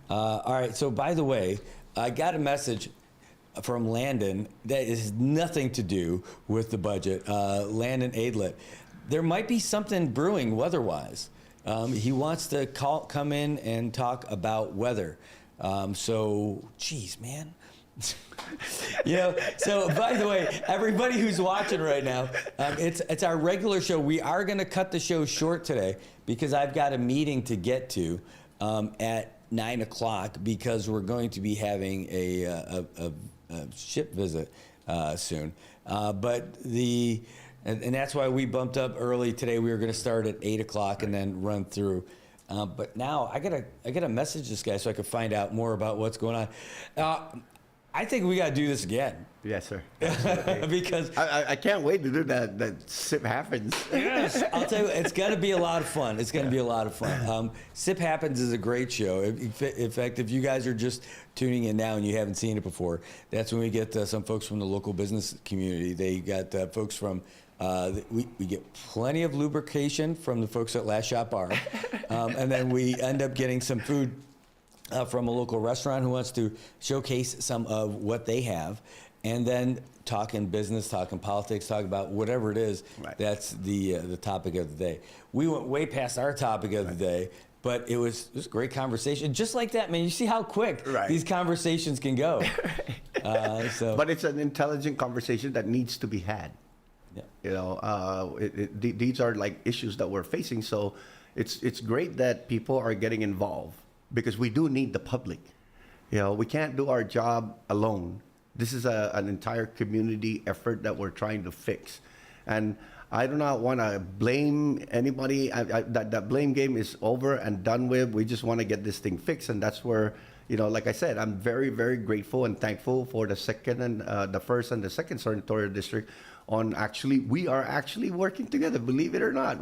All right. So by the way, I got a message from Landon that has nothing to do with the budget. Landon Adlet. There might be something brewing weather-wise. He wants to come in and talk about weather. Geez, man. So by the way, everybody who's watching right now, it's our regular show. We are going to cut the show short today because I've got a meeting to get to at 9 o'clock because we're going to be having a ship visit soon. And that's why we bumped up early today. We were going to start at 8 o'clock and then run through. But now I gotta message this guy so I can find out more about what's going on. I think we got to do this again. Yes, sir. Because I can't wait to do that SIP Happens. Yes. I'll tell you, it's going to be a lot of fun. It's going to be a lot of fun. SIP Happens is a great show. In fact, if you guys are just tuning in now and you haven't seen it before, that's when we get some folks from the local business community. They got folks from, we get plenty of lubrication from the folks at Last Shot Bar. And then we end up getting some food from a local restaurant who wants to showcase some of what they have, and then talking business, talking politics, talk about whatever it is. Right. That's the topic of the day. We went way past our topic of the day, but it was a great conversation. Just like that, man. You see how quick these conversations can go. But it's an intelligent conversation that needs to be had. Yeah. These are like issues that we're facing, so it's great that people are getting involved. Because we do need the public. We can't do our job alone. This is an entire community effort that we're trying to fix. And I do not want to blame anybody. That blame game is over and done with. We just want to get this thing fixed. And that's where, like I said, I'm very, very grateful and thankful for the first and the second senatorial district on we are actually working together, believe it or not.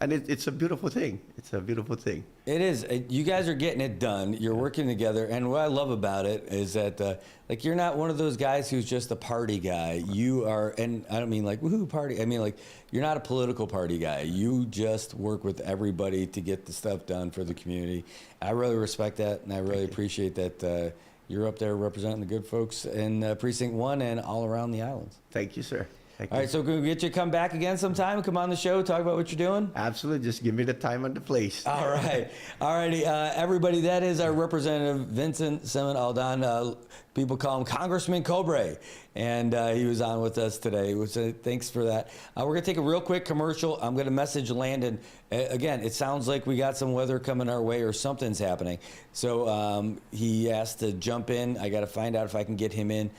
And it's a beautiful thing. It's a beautiful thing. It is. You guys are getting it done. You're working together. And what I love about it is that, you're not one of those guys who's just a party guy. You are, and I don't mean like, woohoo, party. I mean, you're not a political party guy. You just work with everybody to get the stuff done for the community. I really respect that, and I really appreciate that you're up there representing the good folks in Precinct 1 and all around the islands. Thank you, sir. All right, so can we get you to come back again sometime and come on the show, talk about what you're doing? Absolutely. Just give me the time and the place. All right. All righty. Everybody, that is our Representative Vincent Simon Aldan. People call him Congressman Cobre. And he was on with us today. Thanks for that. We're going to take a real quick commercial. I'm going to message Landon. Again, it sounds like we got some weather coming our way or something's happening. So he asked to jump in. I got to find out if I can get him in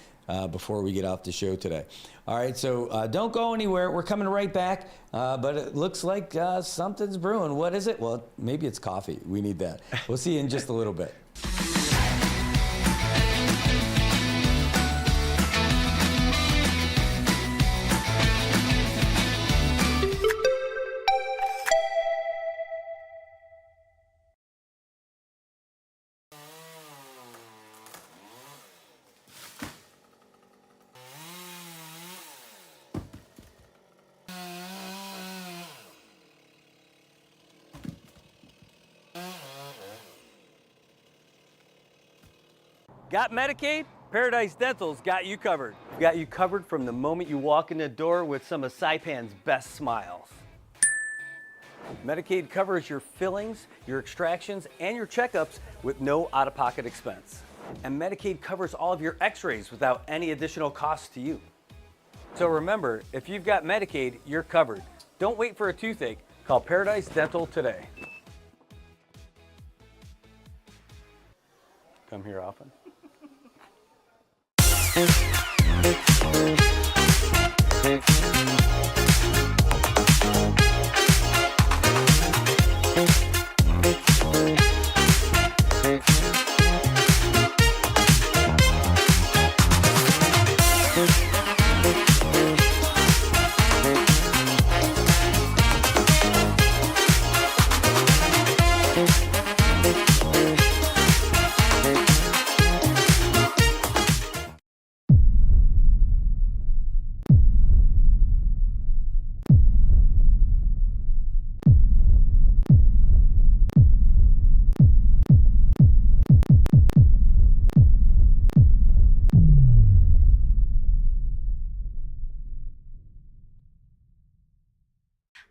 before we get off the show today. All right, so don't go anywhere. We're coming right back, but it looks like something's brewing. What is it? Well, maybe it's coffee. We need that. We'll see you in just a little bit. Got Medicaid? Paradise Dental's got you covered. Got you covered from the moment you walk in the door with some of Saipan's best smiles. Medicaid covers your fillings, your extractions, and your checkups with no out-of-pocket expense. And Medicaid covers all of your x-rays without any additional cost to you. So remember, if you've got Medicaid, you're covered. Don't wait for a toothache. Call Paradise Dental today. Come here often.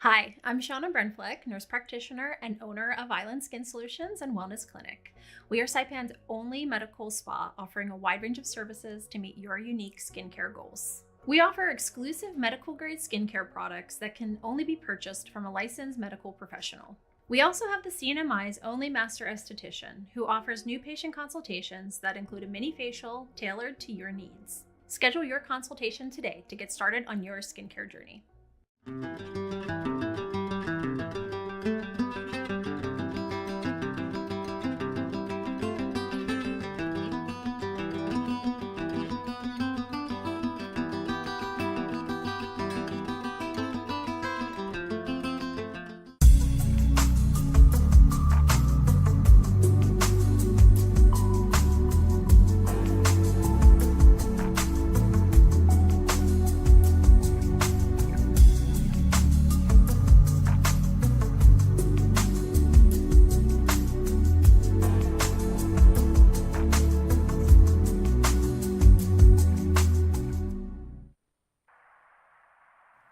Hi, I'm Shauna Brenfleck, nurse practitioner and owner of Island Skin Solutions and Wellness Clinic. We are Saipan's only medical spa offering a wide range of services to meet your unique skincare goals. We offer exclusive medical grade skincare products that can only be purchased from a licensed medical professional. We also have the CNMI's only master esthetician who offers new patient consultations that include a mini facial tailored to your needs. Schedule your consultation today to get started on your skincare journey.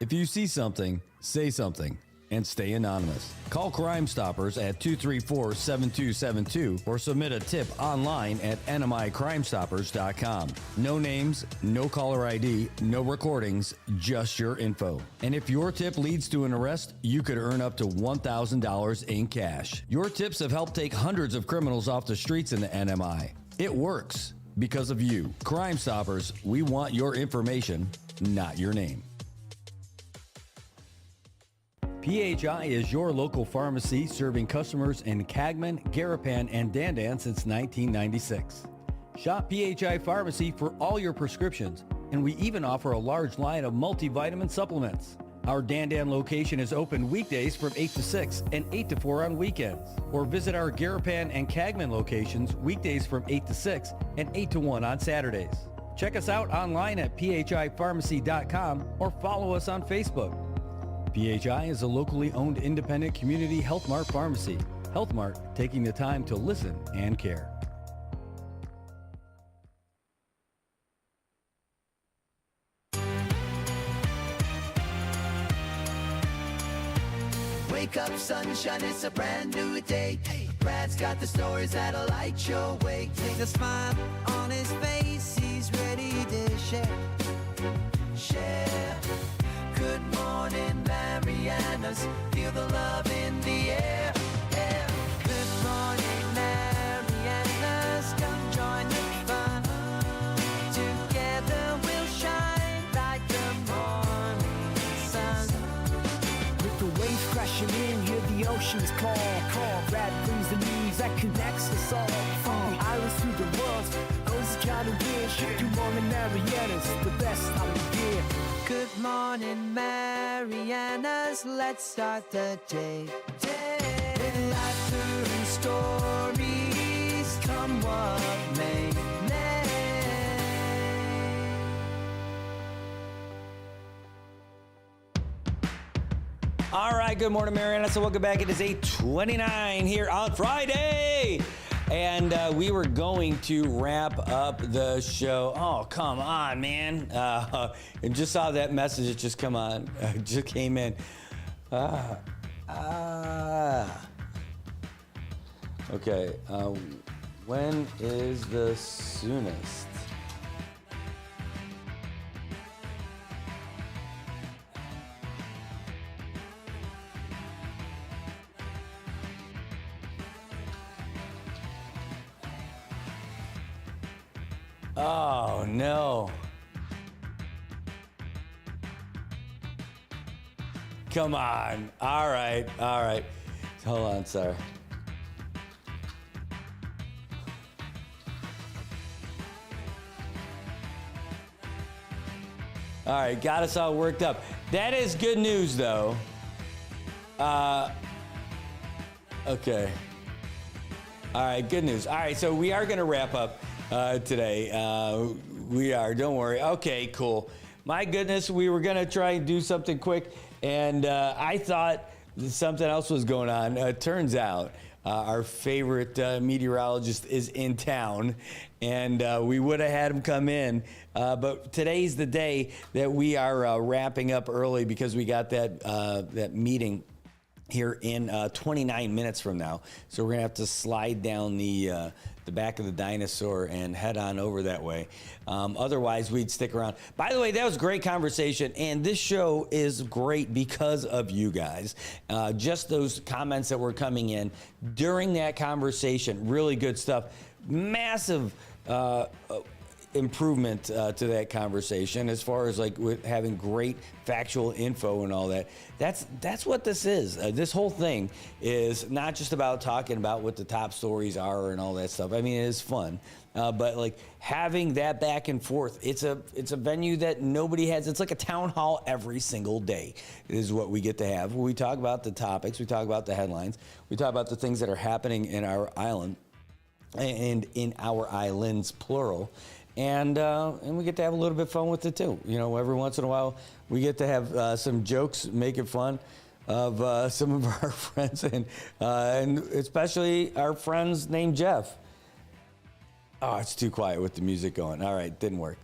If you see something, say something, and stay anonymous. Call Crime Stoppers at 234-7272 or submit a tip online at nmicrimestoppers.com. No names, no caller ID, no recordings, just your info. And if your tip leads to an arrest, you could earn up to $1,000 in cash. Your tips have helped take hundreds of criminals off the streets in the NMI. It works because of you. Crime Stoppers, we want your information, not your name. PHI is your local pharmacy serving customers in Cagman, Garapan, and Dandan since 1996. Shop PHI Pharmacy for all your prescriptions, and we even offer a large line of multivitamin supplements. Our Dandan location is open weekdays from 8 to 6 and 8 to 4 on weekends. Or visit our Garapan and Cagman locations weekdays from 8 to 6 and 8 to 1 on Saturdays. Check us out online at phipharmacy.com or follow us on Facebook. PHI is a locally owned independent community Health Mart pharmacy. Health Mart, taking the time to listen and care. Wake up, sunshine, it's a brand new day. Brad's got the stories that'll light your way. Take a smile on his face, he's ready to share. Share. Good morning, Marianas. Feel the love in the air. Yeah. Good morning, Marianas. Come join the fun. Together we'll shine like the morning sun. With the waves crashing in, hear the oceans call. Brad brings the news that connects us all. From the islands to the world, those kind of wish. Good morning, Marianas, the best time of year. Good morning, Marianas. Let's start the day. With laughter and stories, come what may. All right, good morning, Mariana. So welcome back. It is 8:29 here on Friday. And we were going to wrap up the show. Oh, come on, man. And just saw that message that just came in. Okay. When is the soonest? Oh, no. Come on. All right. All right. Hold on, sir. All right. Got us all worked up. That is good news, though. Okay. All right. Good news. All right. So we are going to wrap up today. We are. Don't worry. Okay, cool. My goodness, we were going to try and do something quick, and I thought something else was going on. Turns out our favorite meteorologist is in town, and we would have had him come in. But today's the day that we are wrapping up early because we got that meeting here in 29 minutes from now. So we're going to have to slide down the back of the dinosaur and head on over that way. Otherwise, we'd stick around. By the way, that was a great conversation, and this show is great because of you guys. Just those comments that were coming in during that conversation, really good stuff. Massive improvement to that conversation as far as like with having great factual info and all that. That's what this is. This whole thing is not just about talking about what the top stories are and all that stuff. I mean, it is fun, but like having that back and forth, it's a venue that nobody has. It's like a town hall every single day is what we get to have. We talk about the topics, we talk about the headlines, we talk about the things that are happening in our island and in our islands, plural. And we get to have a little bit of fun with it too. You know, every once in a while we get to have some jokes, making fun of some of our friends, and especially our friends named Jeff. Oh, it's too quiet with the music going. All right, didn't work.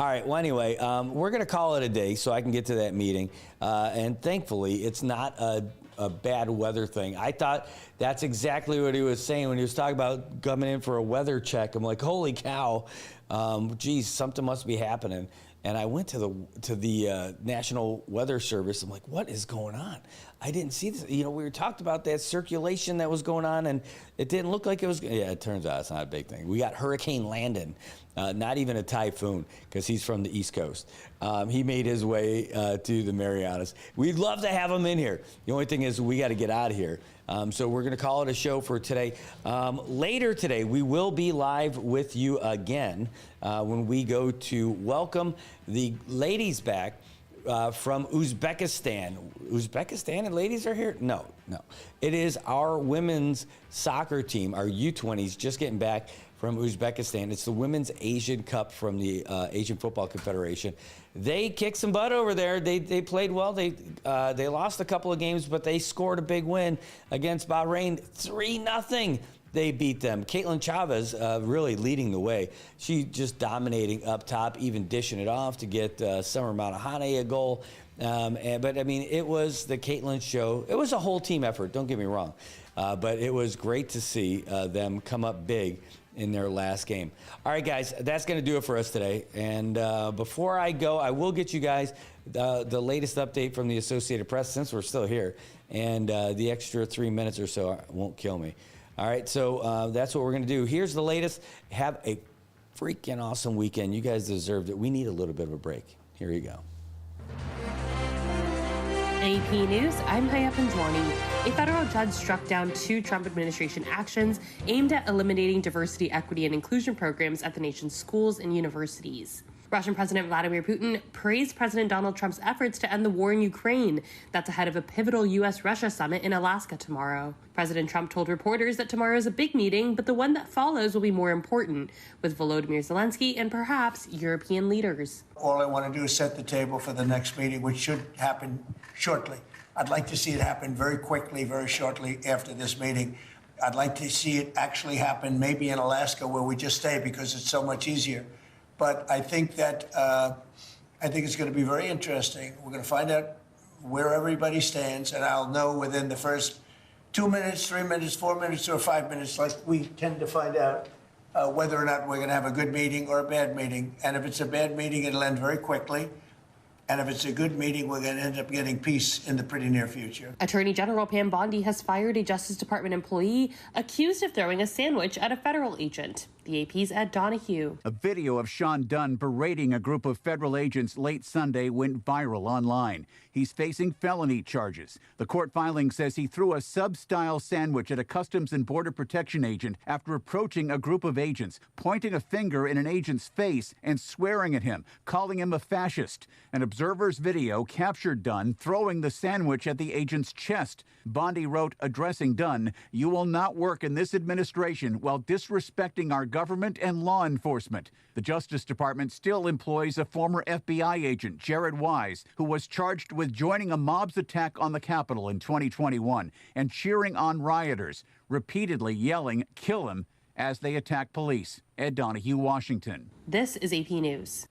All right, well, anyway, we're going to call it a day so I can get to that meeting. And thankfully, it's not a bad weather thing. I thought that's exactly what he was saying when he was talking about coming in for a weather check. I'm like, holy cow. Geez, something must be happening. And I went to the National Weather Service. I'm like, what is going on? I didn't see this. You know, we were talked about that circulation that was going on, and it didn't look like it was. Yeah, it turns out it's not a big thing. We got Hurricane Landon, not even a typhoon, because he's from the East Coast. He made his way to the Marianas. We'd love to have him in here. The only thing is we got to get out of here. So we're going to call it a show for today. Later today, we will be live with you again when we go to welcome the ladies back from Uzbekistan. Uzbekistan and ladies are here? No. It is our women's soccer team, our U20s, just getting back from Uzbekistan. It's the Women's Asian Cup from the Asian Football Confederation. They kicked some butt over there. They played well. They lost a couple of games, but they scored a big win against Bahrain, 3-0. They beat them. Caitlin Chavez really leading the way. She just dominating up top, even dishing it off to get Summer Malahane a goal. But, I mean, it was the Caitlin show. It was a whole team effort, don't get me wrong. But it was great to see them come up big in their last game. All right, guys, that's going to do it for us today. And before I go, I will get you guys the latest update from the Associated Press, since we're still here. And the extra 3 minutes or so won't kill me. All right, so that's what we're going to do. Here's the latest. Have a freaking awesome weekend. You guys deserved it. We need a little bit of a break. Here you go. AP News, I'm Haya Panjwani. A federal judge struck down 2 Trump administration actions aimed at eliminating diversity, equity, and inclusion programs at the nation's schools and universities. Russian President Vladimir Putin praised President Donald Trump's efforts to end the war in Ukraine. That's ahead of a pivotal U.S.-Russia summit in Alaska tomorrow. President Trump told reporters that tomorrow is a big meeting, but the one that follows will be more important, with Volodymyr Zelensky and perhaps European leaders. All I want to do is set the table for the next meeting, which should happen shortly. I'd like to see it happen very quickly, very shortly after this meeting. I'd like to see it actually happen maybe in Alaska, where we just stay because it's so much easier. But I think that it's going to be very interesting. We're going to find out where everybody stands, and I'll know within the first 2 minutes, 3 minutes, 4 minutes, or 5 minutes, like we tend to find out whether or not we're going to have a good meeting or a bad meeting. And if it's a bad meeting, it'll end very quickly. And if it's a good meeting, we're going to end up getting peace in the pretty near future. Attorney General Pam Bondi has fired a Justice Department employee accused of throwing a sandwich at a federal agent. The AP's Ed Donahue. A video of Sean Dunn berating a group of federal agents late Sunday went viral online. He's facing felony charges. The court filing says he threw a sub-style sandwich at a Customs and Border Protection agent after approaching a group of agents, pointing a finger in an agent's face and swearing at him, calling him a fascist. An observer's video captured Dunn throwing the sandwich at the agent's chest. Bondi wrote, addressing Dunn, "You will not work in this administration while disrespecting our government and law enforcement." The Justice Department still employs a former FBI agent, Jared Wise, who was charged with joining a mob's attack on the Capitol in 2021 and cheering on rioters, repeatedly yelling, "Kill him," as they attack police. Ed Donahue, Washington. This is AP News.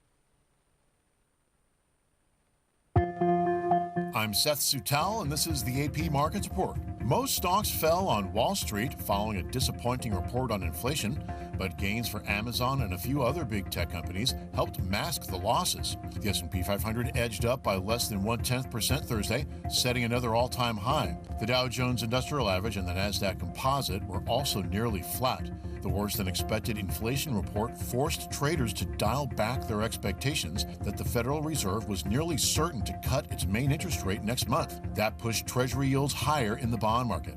I'm Seth Sutal, and this is the AP Markets Report. Most stocks fell on Wall Street following a disappointing report on inflation, but gains for Amazon and a few other big tech companies helped mask the losses. The S&P 500 edged up by less than 0.1% Thursday, setting another all-time high. The Dow Jones Industrial Average and the Nasdaq Composite were also nearly flat. The worse-than-expected inflation report forced traders to dial back their expectations that the Federal Reserve was nearly certain to cut its main interest rate next month. That pushed Treasury yields higher in the bond market.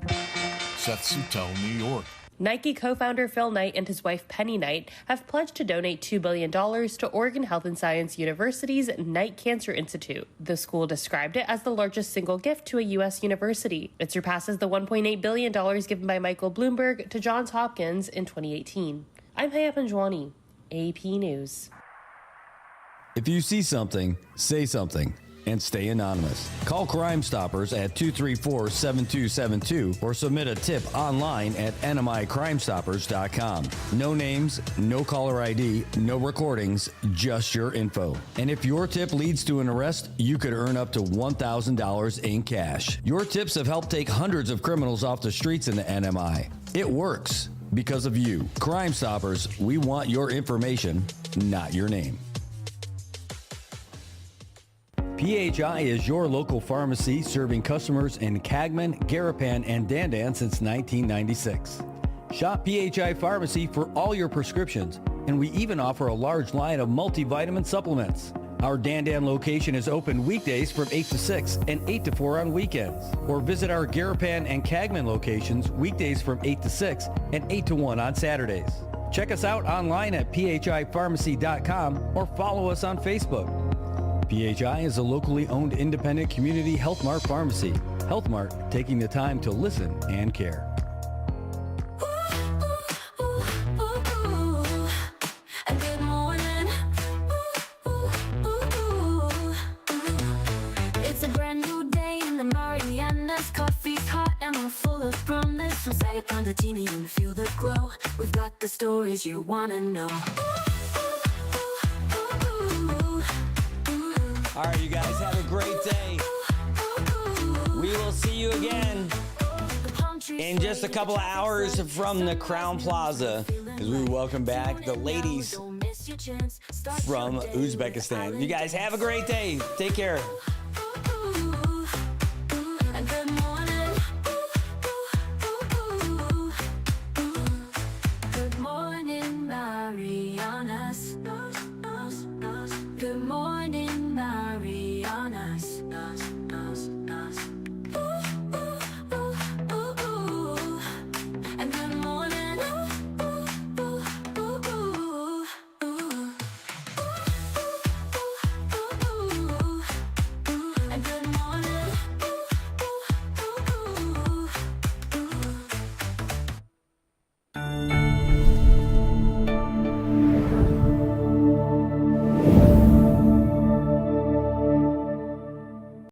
Seth Sutel, New York. Nike co-founder Phil Knight and his wife Penny Knight have pledged to donate $2 billion to Oregon Health and Science University's Knight Cancer Institute. The school described it as the largest single gift to a U.S. university. It surpasses the $1.8 billion given by Michael Bloomberg to Johns Hopkins in 2018. I'm Haya Panjwani, AP News. If you see something, say something. And stay anonymous. Call Crime Stoppers at 234-7272 or submit a tip online at nmicrimestoppers.com. No names, no caller ID, no recordings, just your info. And if your tip leads to an arrest, you could earn up to $1,000 in cash. Your tips have helped take hundreds of criminals off the streets in the NMI. It works because of you. Crime Stoppers, we want your information, not your name. PHI is your local pharmacy serving customers in Cagman, Garapan, and Dandan since 1996. Shop PHI Pharmacy for all your prescriptions, and we even offer a large line of multivitamin supplements. Our Dandan location is open weekdays from 8 to 6 and 8 to 4 on weekends. Or visit our Garapan and Cagman locations weekdays from 8 to 6 and 8 to 1 on Saturdays. Check us out online at phipharmacy.com or follow us on Facebook. PHI is a locally owned independent community Health Mart pharmacy. Health Mart, taking the time to listen and care. It's a brand new day in the Marianas. Coffee's hot and we're full of promise. So say it on the genie and feel the glow. We've got the stories you wanna know. All right, you guys have a great day. We will see you again in just a couple of hours from the Crown Plaza as we welcome back the ladies from Uzbekistan. You guys have a great day. Take care.